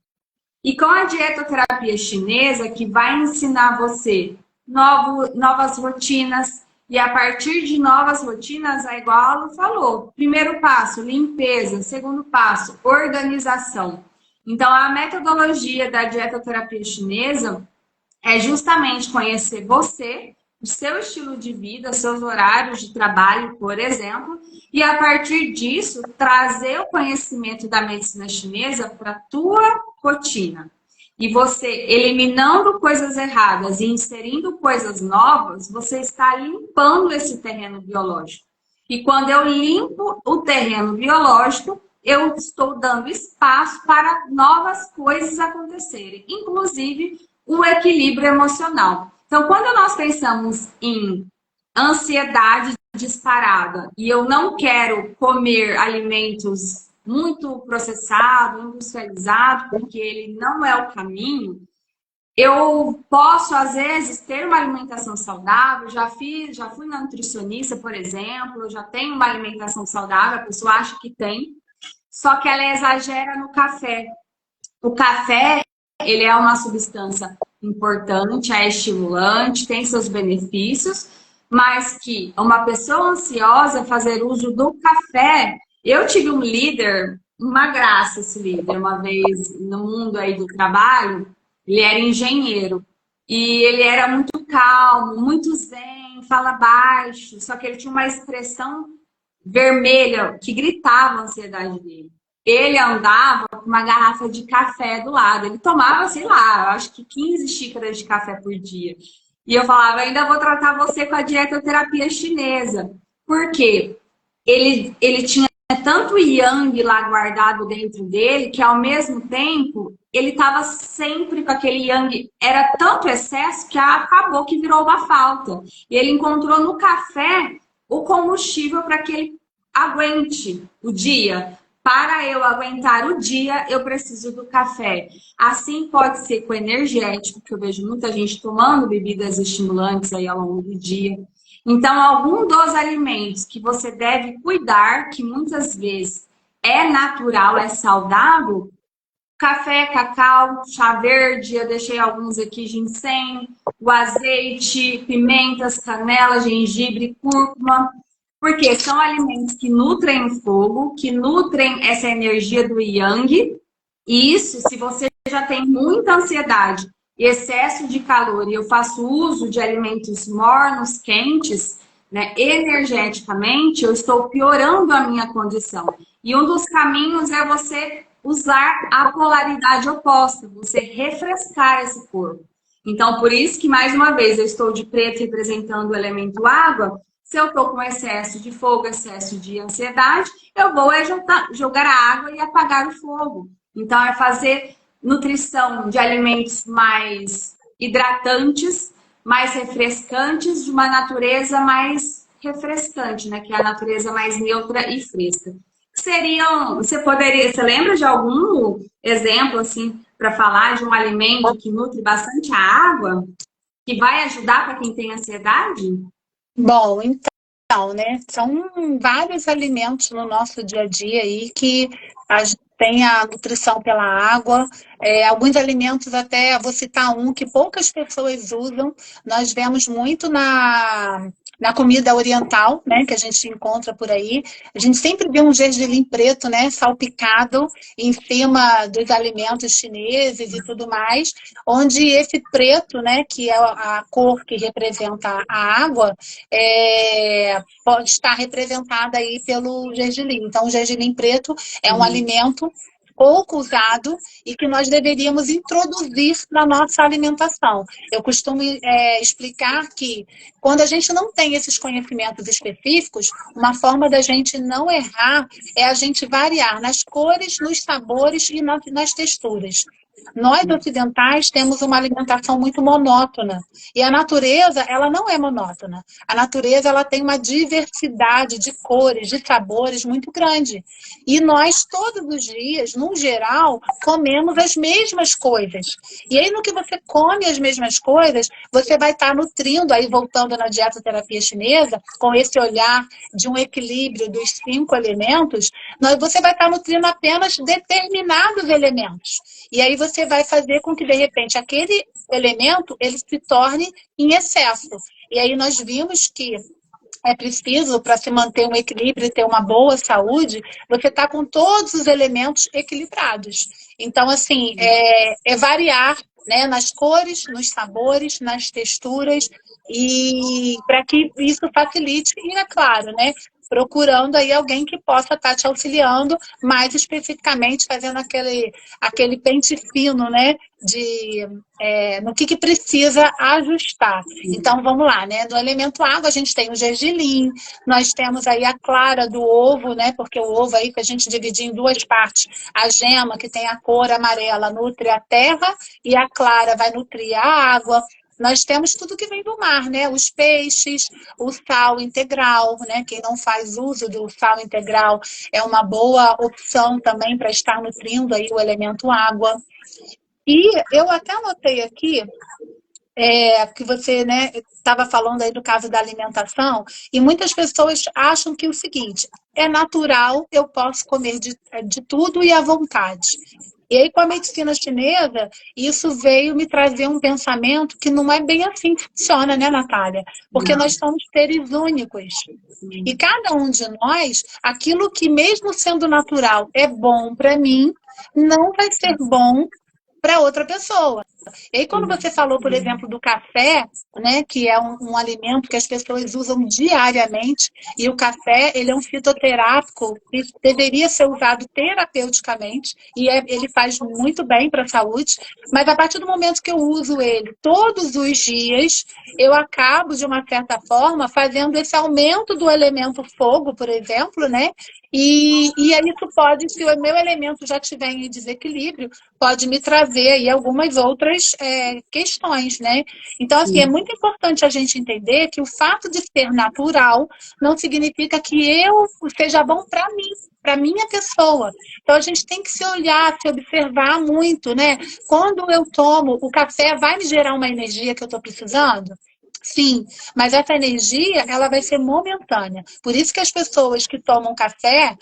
E com a dietoterapia chinesa, que vai ensinar você novas rotinas, e a partir de novas rotinas, é igual a Lu falou. Primeiro passo, limpeza. Segundo passo, organização. Então, a metodologia da dietoterapia chinesa é justamente conhecer você, o seu estilo de vida, seus horários de trabalho, por exemplo, e a partir disso trazer o conhecimento da medicina chinesa para a tua rotina. E você eliminando coisas erradas e inserindo coisas novas, você está limpando esse terreno biológico. E quando eu limpo o terreno biológico, eu estou dando espaço para novas coisas acontecerem, inclusive o equilíbrio emocional. Então, quando nós pensamos em ansiedade disparada e eu não quero comer alimentos muito processados, industrializados, porque ele não é o caminho, eu posso, às vezes, ter uma alimentação saudável, já fui na nutricionista, por exemplo, já tenho uma alimentação saudável, a pessoa acha que tem, só que ela exagera no café. O café, ele é uma substância importante, é estimulante, tem seus benefícios, mas que uma pessoa ansiosa fazer uso do café... Eu tive um líder, uma graça esse líder, uma vez no mundo aí do trabalho, ele era engenheiro e ele era muito calmo, muito zen, fala baixo, só que ele tinha uma expressão vermelha que gritava a ansiedade dele. Ele andava com uma garrafa de café do lado. Ele tomava, sei lá, acho que 15 xícaras de café por dia. E eu falava, ainda vou tratar você com a dietoterapia chinesa. Por quê? Ele tinha tanto yang lá guardado dentro dele, que ao mesmo tempo ele estava sempre com aquele yang. Era tanto excesso que acabou que virou uma falta. E ele encontrou no café o combustível para que ele aguente o dia. Para eu aguentar o dia, eu preciso do café. Assim pode ser com energético, que eu vejo muita gente tomando bebidas estimulantes aí ao longo do dia. Então, algum dos alimentos que você deve cuidar, que muitas vezes é natural, é saudável, café, cacau, chá verde, eu deixei alguns aqui, ginseng, o azeite, pimentas, canela, gengibre, cúrcuma, porque são alimentos que nutrem o fogo, que nutrem essa energia do yang. E isso, se você já tem muita ansiedade e excesso de calor, e eu faço uso de alimentos mornos, quentes, né, energeticamente, eu estou piorando a minha condição. E um dos caminhos é você usar a polaridade oposta, você refrescar esse corpo. Então, por isso que, mais uma vez, eu estou de preto representando o elemento água. Se eu estou com excesso de fogo, excesso de ansiedade, eu vou jogar a água e apagar o fogo. Então, é fazer nutrição de alimentos mais hidratantes, mais refrescantes, de uma natureza mais refrescante, né? Que é a natureza mais neutra e fresca. Você lembra de algum exemplo, assim, para falar de um alimento que nutre bastante a água, que vai ajudar para quem tem ansiedade? Bom, então, né? São vários alimentos no nosso dia a dia aí que tem a nutrição pela água. Alguns alimentos, até vou citar um que poucas pessoas usam. Nós vemos muito na comida oriental, né, que a gente encontra por aí. A gente sempre vê um gergelim preto, né, salpicado em cima dos alimentos chineses e tudo mais, onde esse preto, né, que é a cor que representa a água, pode estar representada aí pelo gergelim. Então, o gergelim preto é um alimento pouco usado e que nós deveríamos introduzir na nossa alimentação. Eu costumo explicar que quando a gente não tem esses conhecimentos específicos, uma forma da gente não errar é a gente variar nas cores, nos sabores e nas texturas. Nós ocidentais temos uma alimentação muito monótona e a natureza, ela não é monótona. A natureza, ela tem uma diversidade de cores, de sabores muito grande. E nós todos os dias, no geral, comemos as mesmas coisas. E aí no que você come as mesmas coisas, você vai estar nutrindo, aí voltando na dietoterapia chinesa, com esse olhar de um equilíbrio dos 5 elementos, você vai estar nutrindo apenas determinados elementos. E aí você vai fazer com que, de repente, aquele elemento ele se torne em excesso. E aí nós vimos que é preciso para se manter um equilíbrio e ter uma boa saúde, você está com todos os elementos equilibrados. Então, assim, é variar, né, nas cores, nos sabores, nas texturas, e para que isso facilite, e é claro, né, procurando aí alguém que possa estar te auxiliando, mais especificamente fazendo aquele pente fino, né, no que precisa ajustar. Então, vamos lá, né? No elemento água, a gente tem o gergelim, nós temos aí a clara do ovo, né? Porque o ovo aí que a gente divide em duas partes, a gema, que tem a cor amarela, nutre a terra, e a clara vai nutrir a água. Nós temos tudo que vem do mar, né? Os peixes, o sal integral, né? Quem não faz uso do sal integral é uma boa opção também para estar nutrindo aí o elemento água. E eu até anotei aqui que você, né, estava falando aí do caso da alimentação, e muitas pessoas acham que é o seguinte, é natural, eu posso comer de tudo e à vontade. E aí, com a medicina chinesa, isso veio me trazer um pensamento que não é bem assim que funciona, né, Natália? Porque Não. nós somos seres únicos. E cada um de nós, aquilo que mesmo sendo natural é bom para mim, não vai ser bom para outra pessoa. E aí, quando você falou, por exemplo, do café, né, que é um alimento que as pessoas usam diariamente, e o café, ele é um fitoterápico que deveria ser usado terapeuticamente, e ele faz muito bem para a saúde, mas a partir do momento que eu uso ele todos os dias, eu acabo, de uma certa forma, fazendo esse aumento do elemento fogo, por exemplo, né? E aí isso pode, se o meu elemento já estiver em desequilíbrio, pode me trazer aí algumas outras questões, né? Então, assim, é muito importante a gente entender que o fato de ser natural não significa que eu seja bom para mim, para minha pessoa. Então, a gente tem que se olhar, se observar muito, né? Quando eu tomo, o café vai me gerar uma energia que eu estou precisando? Sim, mas essa energia, ela vai ser momentânea. Por isso que as pessoas que tomam café,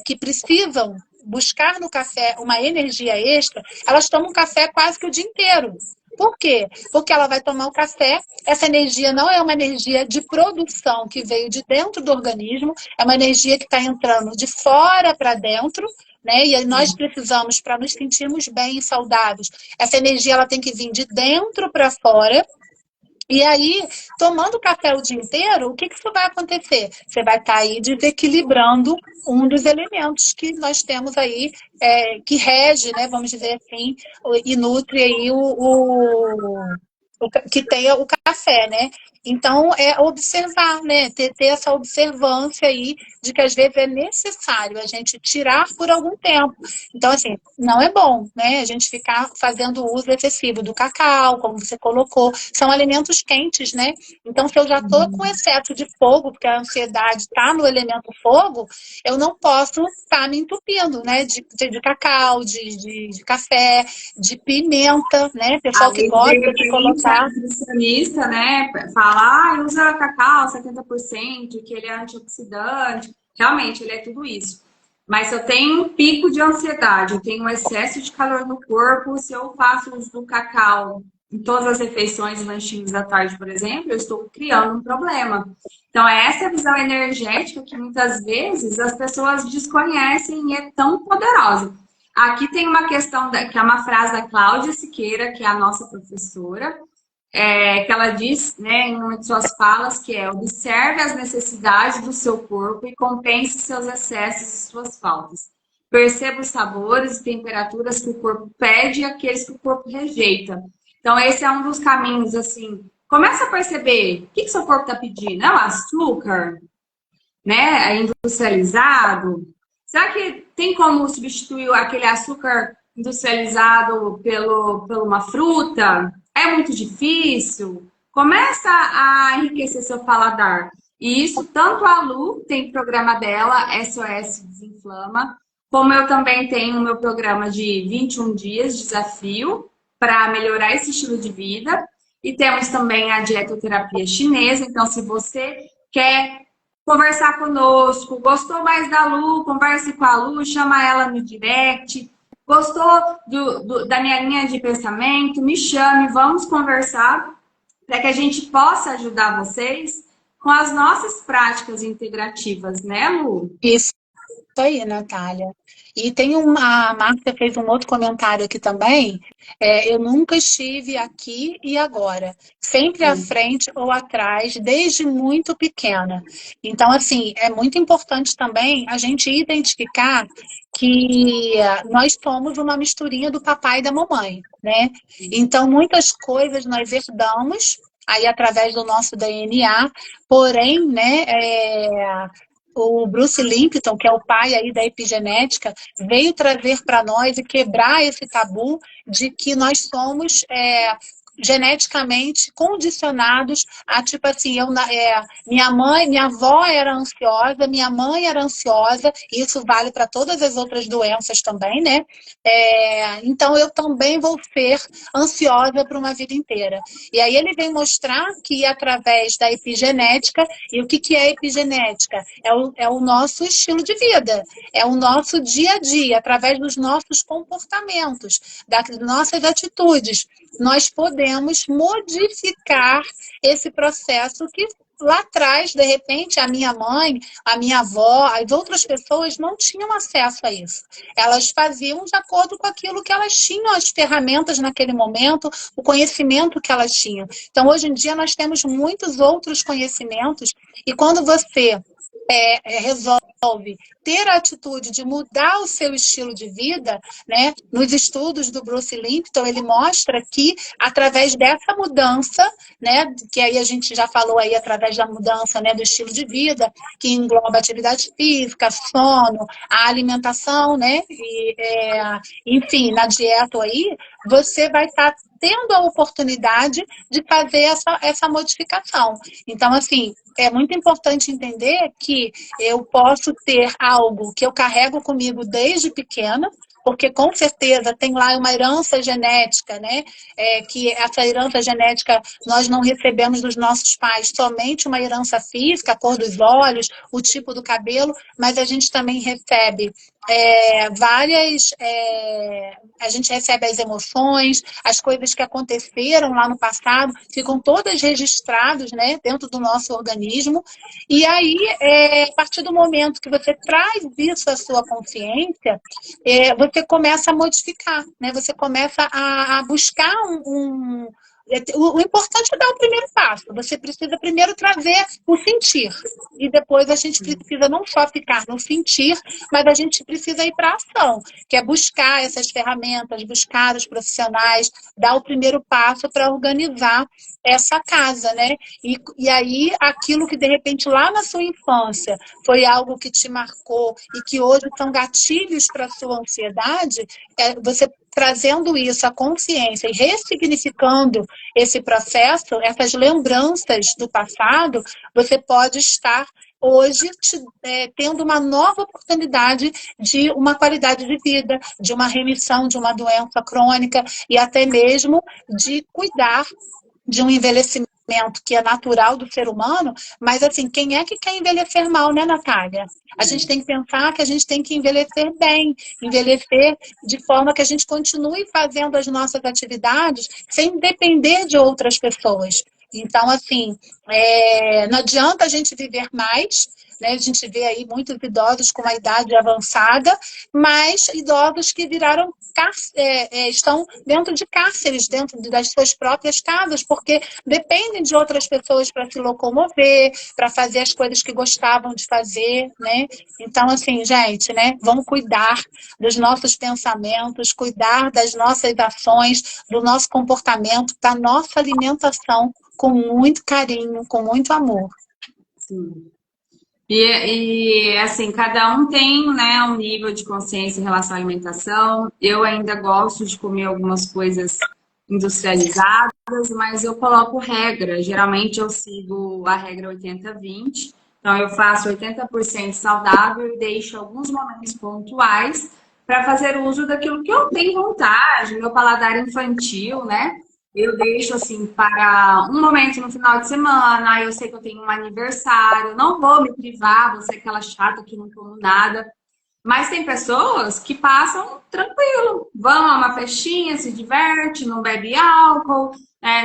que precisam buscar no café uma energia extra, elas tomam café quase que o dia inteiro. Por quê? Porque ela vai tomar o café, essa energia não é uma energia de produção que veio de dentro do organismo, é uma energia que está entrando de fora para dentro, né? E aí nós precisamos, para nos sentirmos bem e saudáveis, essa energia ela tem que vir de dentro para fora. E aí, tomando café o dia inteiro, o que isso vai acontecer? Você vai estar aí desequilibrando um dos elementos que nós temos aí, que rege, né, vamos dizer assim, e nutre aí que tenha o café, né? Então, é observar, né? Ter essa observância aí de que às vezes é necessário a gente tirar por algum tempo. Então, assim, não é bom, né? A gente ficar fazendo uso excessivo do cacau, como você colocou. São alimentos quentes, né? Então, se eu já estou com excesso de fogo, porque a ansiedade está no elemento fogo, eu não posso estar me entupindo, né? De cacau, de café, de pimenta, né? Pessoal que gosta de colocar. Nutricionista, né, fala, usa cacau 70%, que ele é antioxidante. Realmente, ele é tudo isso. Mas se eu tenho um pico de ansiedade, eu tenho um excesso de calor no corpo, se eu faço uso do cacau em todas as refeições, lanchinhos da tarde, por exemplo, eu estou criando um problema. Então, é essa visão energética que muitas vezes as pessoas desconhecem e é tão poderosa. Aqui tem uma questão, que é uma frase da Cláudia Siqueira, que é a nossa professora, que ela diz, né, em uma de suas falas, que é: observe as necessidades do seu corpo e compense seus excessos e suas faltas. Perceba os sabores e temperaturas que o corpo pede e aqueles que o corpo rejeita. Então, esse é um dos caminhos, assim. Começa a perceber o que seu corpo está pedindo. É o açúcar, né, é industrializado? Será que tem como substituir aquele açúcar industrializado por uma fruta? É muito difícil? Começa a enriquecer seu paladar. E isso, tanto a Lu tem programa dela, SOS Desinflama, como eu também tenho o meu programa de 21 dias, desafio, para melhorar esse estilo de vida. E temos também a dietoterapia chinesa. Então, se você quer conversar conosco, gostou mais da Lu, converse com a Lu, chama ela no direct. Gostou da minha linha de pensamento? Me chame, vamos conversar para que a gente possa ajudar vocês com as nossas práticas integrativas, né, Lu? Isso aí, Natália. E tem uma, a Márcia fez um outro comentário aqui também. Eu nunca estive aqui e agora, sempre à Sim. frente ou atrás, desde muito pequena. Então, assim, é muito importante também a gente identificar que nós somos uma misturinha do papai e da mamãe, né? Então, muitas coisas nós herdamos aí através do nosso DNA, porém, né, o Bruce Limpton, que é o pai aí da epigenética, veio trazer para nós e quebrar esse tabu de que nós somos geneticamente condicionados a, tipo assim, minha mãe, minha avó era ansiosa, minha mãe era ansiosa, e isso vale para todas as outras doenças também, né? Então eu também vou ser ansiosa para uma vida inteira. E aí ele vem mostrar que através da epigenética, e o que, que é epigenética? É o nosso estilo de vida, é o nosso dia a dia, através dos nossos comportamentos, das nossas atitudes. Nós podemos modificar esse processo que lá atrás, de repente, a minha mãe, a minha avó, as outras pessoas não tinham acesso a isso. Elas faziam de acordo com aquilo que elas tinham, as ferramentas naquele momento, o conhecimento que elas tinham. Então, hoje em dia, nós temos muitos outros conhecimentos, e quando você resolve ter a atitude de mudar o seu estilo de vida, né? Nos estudos do Bruce Limpton, ele mostra que através dessa mudança, né, que aí a gente já falou aí através da mudança, né, do estilo de vida, que engloba atividade física, sono, a alimentação, né, enfim, na dieta aí, você vai estar tendo a oportunidade de fazer essa modificação. Então, assim, é muito importante entender que eu posso ter algo que eu carrego comigo desde pequena, porque com certeza tem lá uma herança genética, né? Que essa herança genética nós não recebemos dos nossos pais somente uma herança física, a cor dos olhos, o tipo do cabelo, mas a gente também recebe a gente recebe as emoções, as coisas que aconteceram lá no passado, ficam todas registradas, né, dentro do nosso organismo, e aí, a partir do momento que você traz isso à sua consciência, você começa a modificar, né? Você começa a buscar o importante é dar o primeiro passo. Você precisa primeiro trazer o sentir. E depois a gente precisa não só ficar no sentir, mas a gente precisa ir para a ação, que é buscar essas ferramentas, buscar os profissionais, dar o primeiro passo para organizar essa casa, né? E aí, aquilo que de repente lá na sua infância foi algo que te marcou e que hoje são gatilhos para a sua ansiedade, você trazendo isso à consciência e ressignificando esse processo, essas lembranças do passado, você pode estar hoje tendo uma nova oportunidade de uma qualidade de vida, de uma remissão de uma doença crônica e até mesmo de cuidar de um envelhecimento que é natural do ser humano, mas assim, quem é que quer envelhecer mal, né, Natália? A gente tem que pensar que a gente tem que envelhecer bem, envelhecer de forma que a gente continue fazendo as nossas atividades sem depender de outras pessoas. Então, assim, não adianta a gente viver mais, né? A gente vê aí muitos idosos com uma idade avançada, mas idosos que viraram estão dentro de cárceres, dentro das suas próprias casas, porque dependem de outras pessoas para se locomover, para fazer as coisas que gostavam de fazer, né? Então, assim, gente, né? Vamos cuidar dos nossos pensamentos, cuidar das nossas ações, do nosso comportamento, da nossa alimentação, com muito carinho, com muito amor. Sim. Assim, cada um tem, né, um nível de consciência em relação à alimentação. Eu ainda gosto de comer algumas coisas industrializadas, mas eu coloco regra. Geralmente eu sigo a regra 80-20. Então eu faço 80% saudável e deixo alguns momentos pontuais para fazer uso daquilo que eu tenho vontade, meu paladar infantil, né? Eu deixo assim para um momento no final de semana, eu sei que eu tenho um aniversário, não vou me privar, vou ser aquela chata que não como nada, Mas tem pessoas que passam tranquilo, vão a uma festinha, se diverte, não bebe álcool,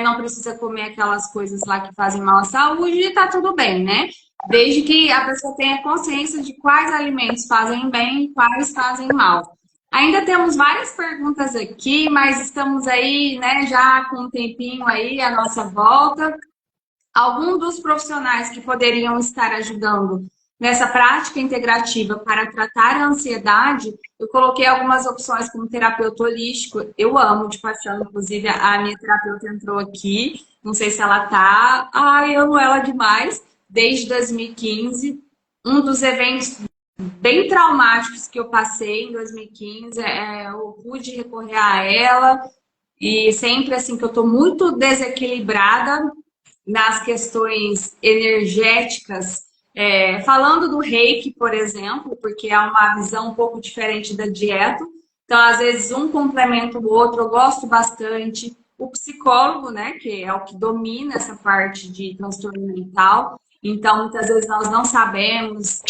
não precisa comer aquelas coisas lá que fazem mal à saúde e tá tudo bem, né? Desde que a pessoa tenha consciência de quais alimentos fazem bem e quais fazem mal. Ainda temos várias perguntas aqui, mas estamos aí, né, já com um tempinho aí à nossa volta. Algum dos profissionais que poderiam estar ajudando nessa prática integrativa para tratar a ansiedade, eu coloquei algumas opções como terapeuta holístico. Eu amo de paixão, inclusive a minha terapeuta entrou aqui, não sei se ela tá. Ai, eu amo ela demais, desde 2015. Um dos eventos bem traumáticos que eu passei em 2015, eu pude recorrer a ela, e sempre assim que eu estou muito desequilibrada nas questões energéticas, falando do reiki, por exemplo, porque é uma visão um pouco diferente da dieta. Então, às vezes, um complementa o outro, eu gosto bastante. O psicólogo, né, que é o que domina essa parte de transtorno mental. Então, muitas vezes nós não sabemos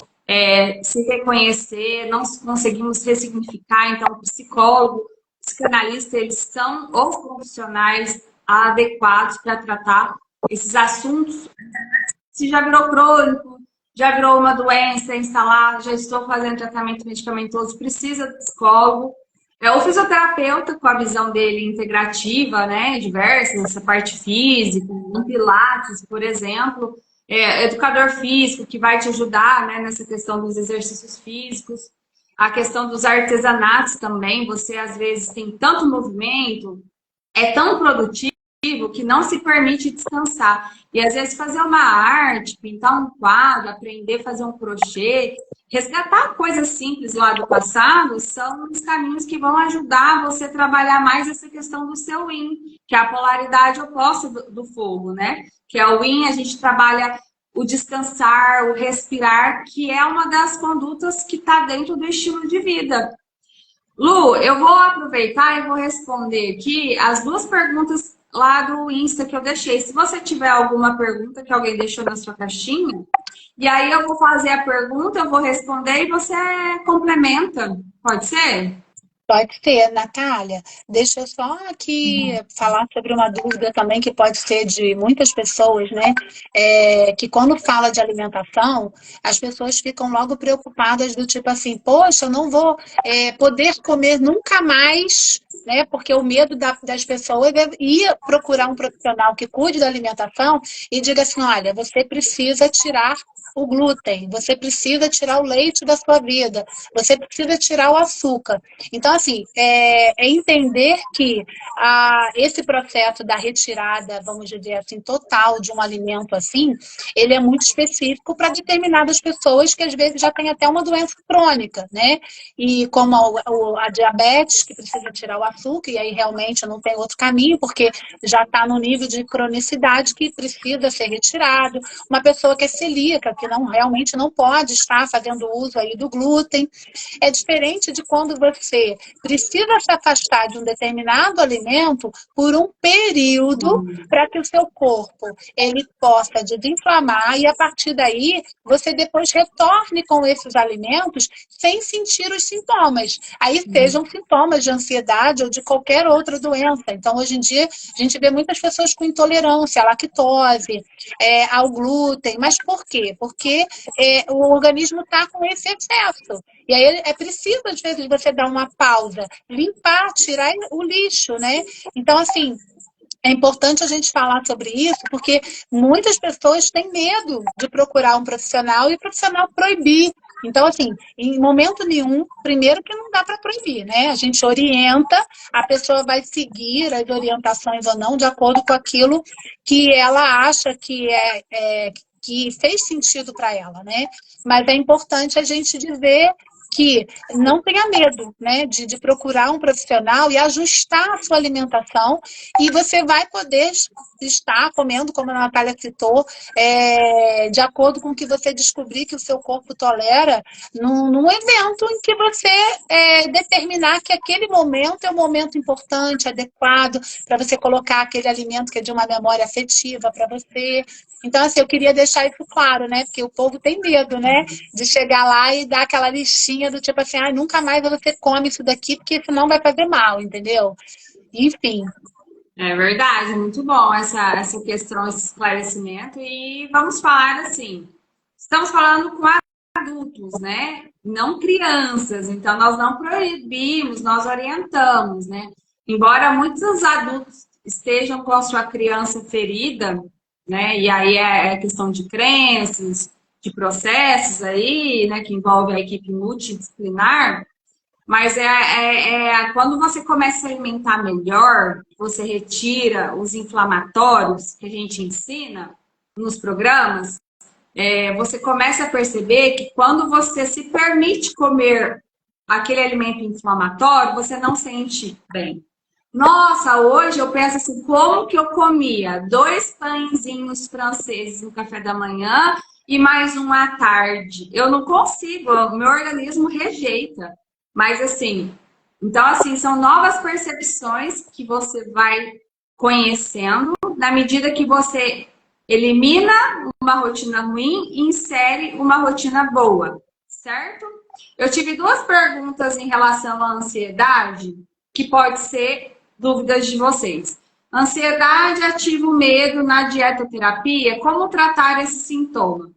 se reconhecer, não conseguimos ressignificar. Então, o psicólogo, o psicanalista, eles são os profissionais adequados para tratar esses assuntos. Se já virou crônico, já virou uma doença instalada, já estou fazendo tratamento medicamentoso, precisa de psicólogo. O fisioterapeuta, com a visão dele integrativa, né, diversa, essa parte física, um pilates, por exemplo, educador físico, que vai te ajudar, né, nessa questão dos exercícios físicos, a questão dos artesanatos também, você às vezes tem tanto movimento, é tão produtivo, que não se permite descansar. E às vezes fazer uma arte, pintar um quadro, aprender a fazer um crochê, resgatar coisas simples lá do passado, são os caminhos que vão ajudar você a trabalhar mais essa questão do seu yin, que é a polaridade oposta do fogo, né? Que é o yin, a gente trabalha o descansar, o respirar, que é uma das condutas que está dentro do estilo de vida. Lu, eu vou aproveitar e vou responder aqui as duas perguntas lá do Insta que eu deixei. Se você tiver alguma pergunta que alguém deixou na sua caixinha, e aí eu vou fazer a pergunta, eu vou responder e você complementa. Pode ser? Pode ser, Natália. Deixa eu só aqui falar sobre uma dúvida também que pode ser de muitas pessoas, né? Que quando fala de alimentação, as pessoas ficam logo preocupadas do tipo assim, poxa, eu não vou poder comer nunca mais, né? Porque o medo das pessoas é ir procurar um profissional que cuide da alimentação e diga assim, olha, você precisa tirar o glúten, você precisa tirar o leite da sua vida, você precisa tirar o açúcar. Então, assim, entender que esse processo da retirada, vamos dizer assim, total de um alimento assim, ele é muito específico para determinadas pessoas que às vezes já têm até uma doença crônica, né? E como a diabetes, que precisa tirar o açúcar, e aí realmente não tem outro caminho, porque já está no nível de cronicidade que precisa ser retirado. Uma pessoa que é celíaca, que realmente não pode estar fazendo uso aí do glúten. É diferente de quando você precisa se afastar de um determinado alimento por um período para que o seu corpo ele possa desinflamar e a partir daí você depois retorne com esses alimentos sem sentir os sintomas. Aí sejam sintomas de ansiedade ou de qualquer outra doença. Então, hoje em dia, a gente vê muitas pessoas com intolerância à lactose, ao glúten. Mas por quê? Porque o organismo está com esse excesso. E aí é preciso, às vezes, você dar uma pausa, limpar, tirar o lixo, né? Então, assim, é importante a gente falar sobre isso, porque muitas pessoas têm medo de procurar um profissional e o profissional proibir. Então, assim, em momento nenhum, primeiro que não dá para proibir, né? A gente orienta, a pessoa vai seguir as orientações ou não, de acordo com aquilo que ela acha que fez sentido para ela, né? Mas é importante a gente dizer que não tenha medo, né, de procurar um profissional e ajustar a sua alimentação e você vai poder estar comendo, como a Natália citou, de acordo com o que você descobrir que o seu corpo tolera num evento em que você determinar que aquele momento é um momento importante, adequado, para você colocar aquele alimento que é de uma memória afetiva para você. Então, assim, eu queria deixar isso claro, né? Porque o povo tem medo, né? De chegar lá e dar aquela listinha minha do tipo assim, ah, nunca mais você come isso daqui, porque senão vai fazer mal, entendeu? Enfim. É verdade, muito bom essa questão, esse esclarecimento. E vamos falar assim, estamos falando com adultos, né? Não crianças. Então, nós não proibimos, nós orientamos, né? Embora muitos adultos estejam com a sua criança ferida, né? E aí é questão de crenças, de processos aí, né? Que envolve a equipe multidisciplinar. Mas quando você começa a alimentar melhor, você retira os inflamatórios que a gente ensina nos programas, você começa a perceber que quando você se permite comer aquele alimento inflamatório, você não sente bem. Nossa, hoje eu penso assim, como que eu comia 2 pãezinhos franceses no café da manhã e mais um à tarde? Eu não consigo, o meu organismo rejeita. Mas assim, então assim, são novas percepções que você vai conhecendo na medida que você elimina uma rotina ruim e insere uma rotina boa, certo? Eu tive 2 perguntas em relação à ansiedade, que pode ser dúvidas de vocês. Ansiedade ativa o medo na dietoterapia, como tratar esse sintoma?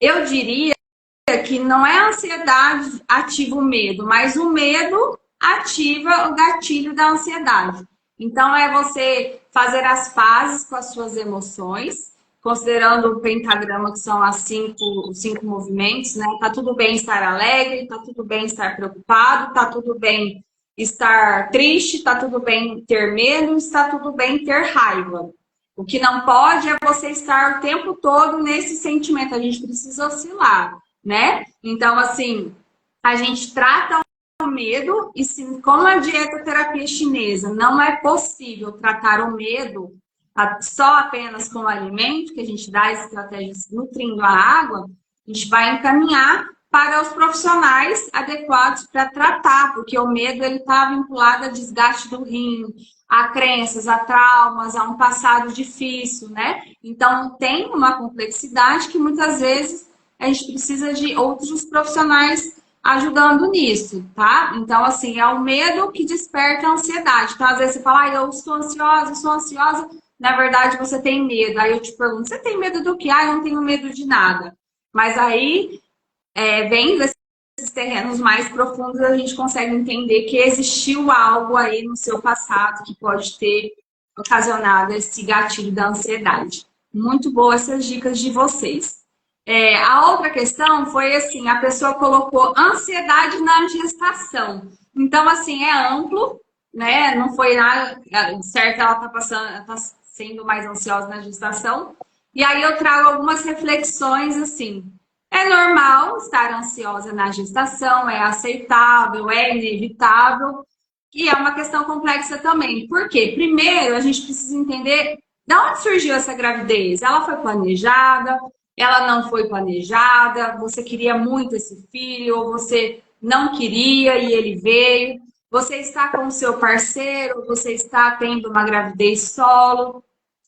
Eu diria que não é a ansiedade ativa o medo, mas o medo ativa o gatilho da ansiedade. Então, é você fazer as pazes com as suas emoções, considerando o pentagrama, que são os cinco movimentos, né? Tá tudo bem estar alegre, tá tudo bem estar preocupado, tá tudo bem estar triste, tá tudo bem ter medo, está tudo bem ter raiva. O que não pode é você estar o tempo todo nesse sentimento. A gente precisa oscilar, né? Então, assim, a gente trata o medo e como a dietoterapia chinesa não é possível tratar o medo só apenas com o alimento, que a gente dá as estratégias nutrindo a água, a gente vai encaminhar para os profissionais adequados para tratar, porque o medo ele está vinculado a desgaste do rim, a crenças, a traumas, a um passado difícil, né? Então tem uma complexidade que muitas vezes a gente precisa de outros profissionais ajudando nisso, tá? Então, assim, é o medo que desperta a ansiedade. Então, às vezes você fala, eu estou ansiosa, sou ansiosa. Na verdade, você tem medo. Aí eu te pergunto, você tem medo do quê? Ah, eu não tenho medo de nada. Mas aí, vem desses terrenos mais profundos, a gente consegue entender que existiu algo aí no seu passado que pode ter ocasionado esse gatilho da ansiedade. Muito boas essas dicas de vocês. A outra questão foi assim, a pessoa colocou ansiedade na gestação. Então, assim, é amplo, né? Não foi nada certo, ela está sendo mais ansiosa na gestação. E aí eu trago algumas reflexões assim. É normal estar ansiosa na gestação, é aceitável, é inevitável. E é uma questão complexa também. Por quê? Primeiro, a gente precisa entender de onde surgiu essa gravidez. Ela foi planejada? Ela não foi planejada? Você queria muito esse filho ou você não queria e ele veio? Você está com o seu parceiro? Você está tendo uma gravidez solo?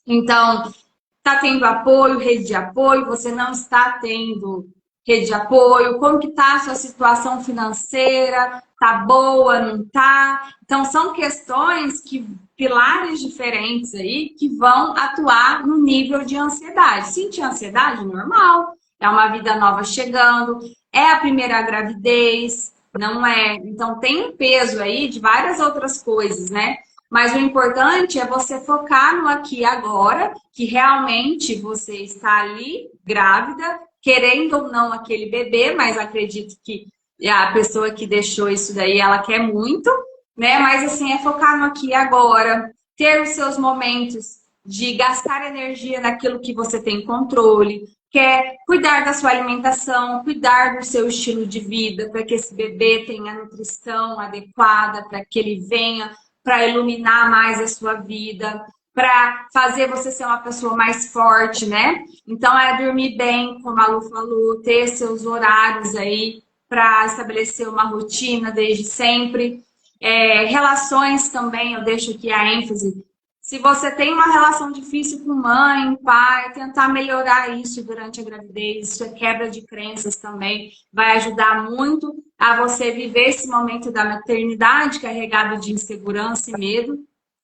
Então, está tendo apoio, rede de apoio? Você não está tendo rede de apoio? Como que está a sua situação financeira? Tá boa, não tá? Então, são questões que, pilares diferentes aí, que vão atuar no nível de ansiedade. Sentir ansiedade, normal. É uma vida nova chegando. É a primeira gravidez, não é? Então, tem um peso aí de várias outras coisas, né? Mas o importante é você focar no aqui e agora, que realmente você está ali, grávida, querendo ou não aquele bebê, mas acredito que a pessoa que deixou isso daí, ela quer muito, né? Mas assim, é focar no aqui e agora, ter os seus momentos de gastar energia naquilo que você tem controle, quer cuidar da sua alimentação, cuidar do seu estilo de vida, para que esse bebê tenha a nutrição adequada, para que ele venha para iluminar mais a sua vida, para fazer você ser uma pessoa mais forte, né? Então, é dormir bem, como a Lu falou, ter seus horários aí para estabelecer uma rotina desde sempre. Relações também, eu deixo aqui a ênfase. Se você tem uma relação difícil com mãe, pai, tentar melhorar isso durante a gravidez, isso é quebra de crenças também, vai ajudar muito a você viver esse momento da maternidade carregado de insegurança e medo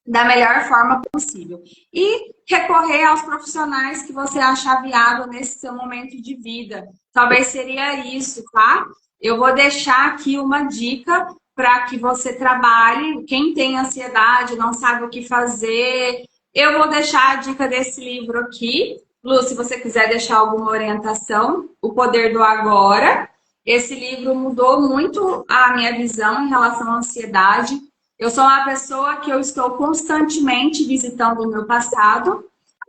da melhor forma possível. E recorrer aos profissionais que você achar viável nesse seu momento de vida. Talvez seria isso, tá? Eu vou deixar aqui uma dica para que você trabalhe. Quem tem ansiedade, não sabe o que fazer, eu vou deixar a dica desse livro aqui. Lu, se você quiser deixar alguma orientação, O Poder do Agora. Esse livro mudou muito a minha visão em relação à ansiedade. Eu sou uma pessoa que eu estou constantemente visitando o meu passado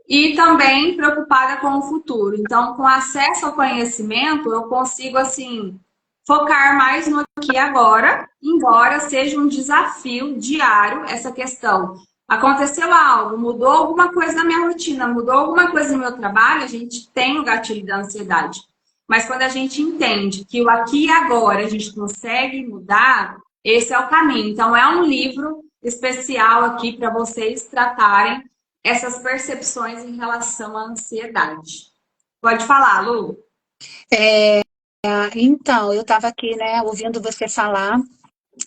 e também preocupada com o futuro. Então, com acesso ao conhecimento, eu consigo, assim, focar mais no aqui e agora, embora seja um desafio diário essa questão. Aconteceu algo, mudou alguma coisa na minha rotina, mudou alguma coisa no meu trabalho, a gente tem o gatilho da ansiedade. Mas quando a gente entende que o aqui e agora a gente consegue mudar, esse é o caminho. Então, é um livro especial aqui para vocês tratarem essas percepções em relação à ansiedade. Pode falar, Lu. Então, eu estava aqui, né, ouvindo você falar,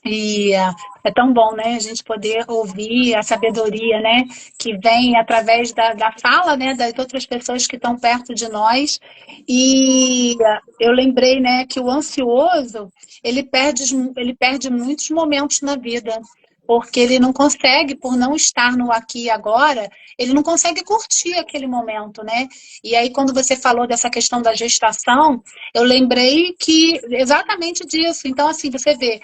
e é tão bom, né, a gente poder ouvir a sabedoria, né, que vem através da fala, né, das outras pessoas que estão perto de nós. E eu lembrei, né, que o ansioso, ele perde muitos momentos na vida, porque ele não consegue, por não estar no aqui e agora, ele não consegue curtir aquele momento, né? E aí, quando você falou dessa questão da gestação, eu lembrei que exatamente disso. Então, assim, você vê,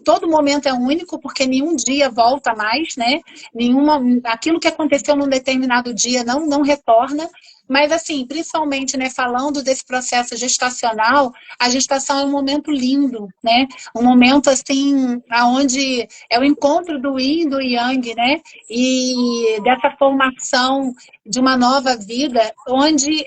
todo momento é único, porque nenhum dia volta mais, né? Aquilo que aconteceu num determinado dia não retorna. Mas, assim, principalmente, né, falando desse processo gestacional, a gestação é um momento lindo, né? Um momento, assim, onde é o encontro do yin e do yang, né? E dessa formação de uma nova vida, onde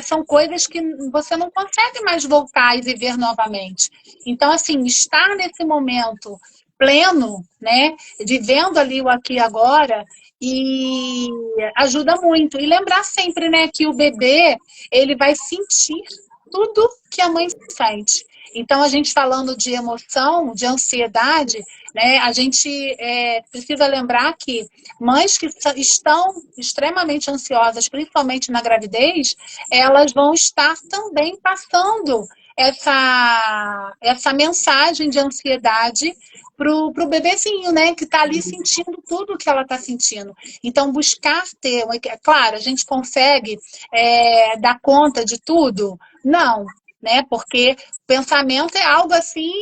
são coisas que você não consegue mais voltar e viver novamente. Então, assim, estar nesse momento pleno, né, vivendo ali o aqui e agora, e ajuda muito. E lembrar sempre, né, que o bebê, ele vai sentir tudo que a mãe sente. Então, a gente falando de emoção, de ansiedade, né, a gente precisa lembrar que mães que estão extremamente ansiosas, principalmente na gravidez, elas vão estar também passando essa mensagem de ansiedade pro bebezinho, né, que está ali sentindo tudo o que ela está sentindo. Então, buscar ter, claro, a gente consegue dar conta de tudo? Não, né, porque pensamento é algo assim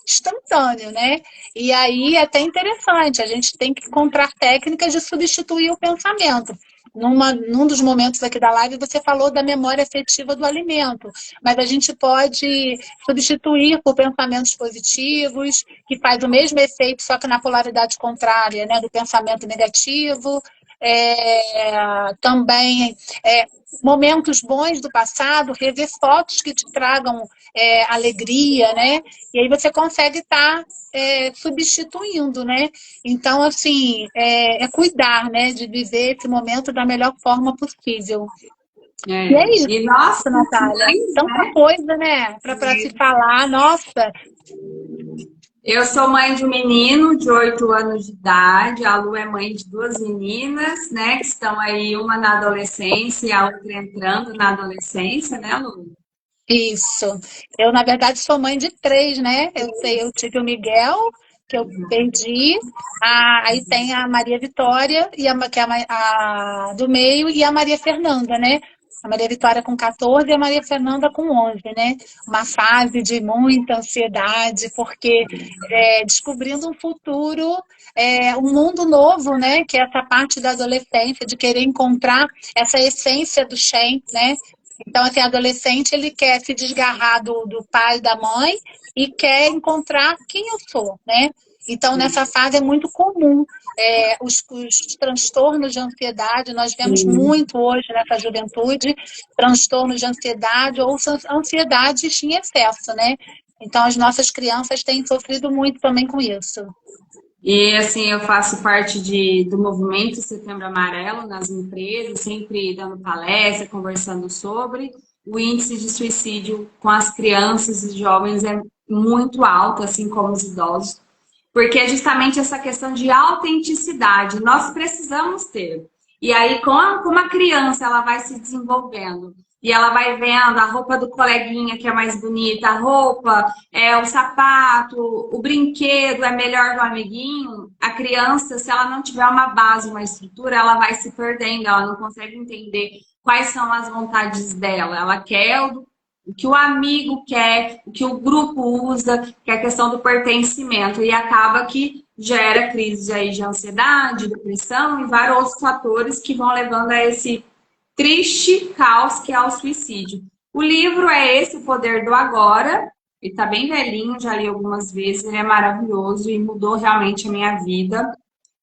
instantâneo, né? E aí é até interessante, a gente tem que encontrar técnicas de substituir o pensamento. Num dos momentos aqui da live, você falou da memória afetiva do alimento, mas a gente pode substituir por pensamentos positivos, que faz o mesmo efeito, só que na polaridade contrária, né, do pensamento negativo. Também momentos bons do passado, rever fotos que te tragam alegria, né? E aí você consegue estar substituindo, né? Então, assim, cuidar, né, de viver esse momento da melhor forma possível. E é isso, E nossa, Natália. Tanta coisa, né, para se falar. Nossa, eu sou mãe de um menino de 8 anos de idade, a Lu é mãe de duas meninas, né, que estão aí, uma na adolescência e a outra entrando na adolescência, né, Lu? isso. Eu, na verdade, sou mãe de três, né? Eu tive o Miguel, que eu perdi, aí tem a Maria Vitória, que é a do meio, e a Maria Fernanda, né? A Maria Vitória com 14 e a Maria Fernanda com 11, né? Uma fase de muita ansiedade, porque descobrindo um futuro, um mundo novo, né? Que é essa parte da adolescência, de querer encontrar essa essência do Shen, né? Então, assim, adolescente, ele quer se desgarrar do pai e da mãe e quer encontrar quem eu sou, né? Então, nessa fase é muito comum os transtornos de ansiedade, nós vemos muito hoje nessa juventude, transtornos de ansiedade ou ansiedades em excesso, né? Então, as nossas crianças têm sofrido muito também com isso. E assim, eu faço parte do movimento Setembro Amarelo nas empresas, sempre dando palestra, conversando sobre. O índice de suicídio com as crianças e jovens é muito alto, assim como os idosos, porque é justamente essa questão de autenticidade. Nós precisamos ter. E aí, como a criança ela vai se desenvolvendo e ela vai vendo a roupa do coleguinha que é mais bonita, a roupa, o sapato, o brinquedo é melhor do amiguinho, a criança, se ela não tiver uma base, uma estrutura, ela vai se perdendo, ela não consegue entender quais são as vontades dela. Ela quer o que o amigo quer, o que o grupo usa, que é a questão do pertencimento, e acaba que gera crise aí de ansiedade, depressão e vários outros fatores que vão levando a esse triste caos que é o suicídio. O livro é esse, O Poder do Agora, ele está bem velhinho, já li algumas vezes, ele é maravilhoso e mudou realmente a minha vida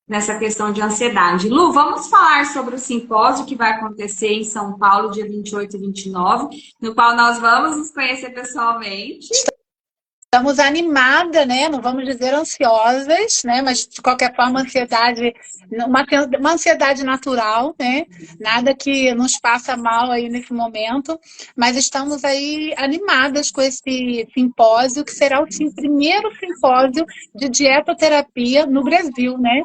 nessa questão de ansiedade. Lu, vamos falar sobre o simpósio que vai acontecer em São Paulo, dia 28 e 29, no qual nós vamos nos conhecer pessoalmente. Estamos animadas, né? Não vamos dizer ansiosas, né? Mas de qualquer forma, ansiedade, uma ansiedade natural, né? Nada que nos faça mal aí nesse momento, mas estamos aí animadas com esse simpósio, que será o primeiro simpósio de dietoterapia no Brasil, né?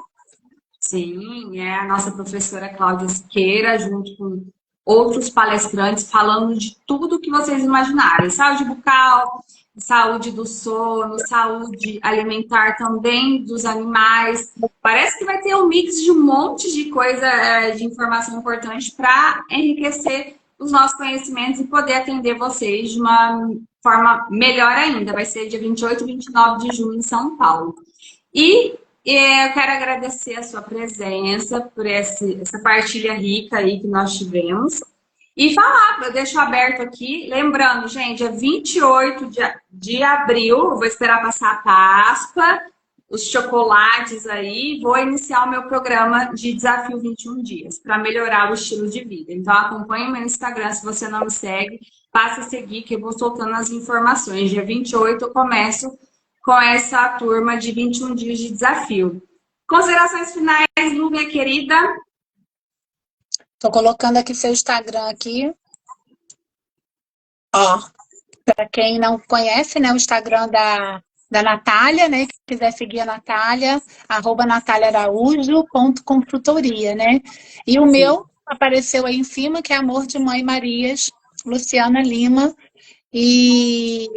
Sim, é a nossa professora Cláudia Siqueira, junto com outros palestrantes, falando de tudo que vocês imaginarem. Saúde bucal, saúde do sono, saúde alimentar também dos animais. Parece que vai ter um mix de um monte de coisa, de informação importante para enriquecer os nossos conhecimentos e poder atender vocês de uma forma melhor ainda. Vai ser dia 28 e 29 de junho em São Paulo. E eu quero agradecer a sua presença por essa partilha rica aí que nós tivemos. E falar, eu deixo aberto aqui, lembrando, gente, é 28 de abril, eu vou esperar passar a Páscoa, os chocolates aí, vou iniciar o meu programa de desafio 21 dias, para melhorar o estilo de vida. Então acompanhe meu Instagram, se você não me segue, passe a seguir, que eu vou soltando as informações. Dia 28 eu começo com essa turma de 21 dias de desafio. Considerações finais, Lu, minha querida? Estou colocando aqui seu Instagram aqui. Ó, para quem não conhece, né, o Instagram da Natália, né, que quiser seguir a Natália, @nataliaaraújo.consultoria, né? E o Sim. meu apareceu aí em cima, que é Amor de Mãe Marias, Luciana Lima. E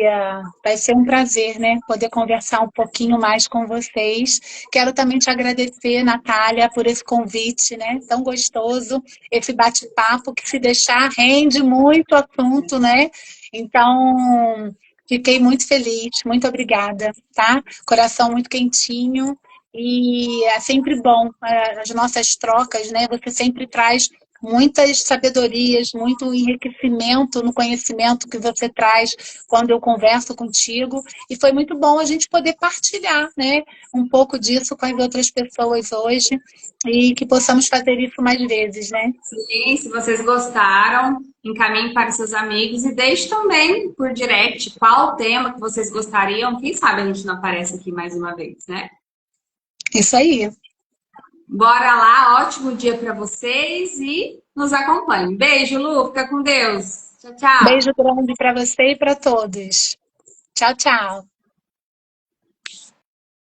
vai ser um prazer, né, poder conversar um pouquinho mais com vocês. Quero também te agradecer, Natália, por esse convite, né, tão gostoso, esse bate-papo que, se deixar, rende muito assunto, né? Então, fiquei muito feliz, muito obrigada, tá? Coração muito quentinho. E é sempre bom as nossas trocas, né? Você sempre traz muitas sabedorias, muito enriquecimento no conhecimento que você traz quando eu converso contigo. E foi muito bom a gente poder partilhar, né, um pouco disso com as outras pessoas hoje e que possamos fazer isso mais vezes, né? Sim, se vocês gostaram, encaminhe para os seus amigos e deixe também por direct qual o tema que vocês gostariam. Quem sabe a gente não aparece aqui mais uma vez, né? Isso aí. Bora lá, ótimo dia para vocês e nos acompanhem. Beijo, Lu, fica com Deus. Tchau, tchau. Beijo grande para você e para todos. Tchau, tchau.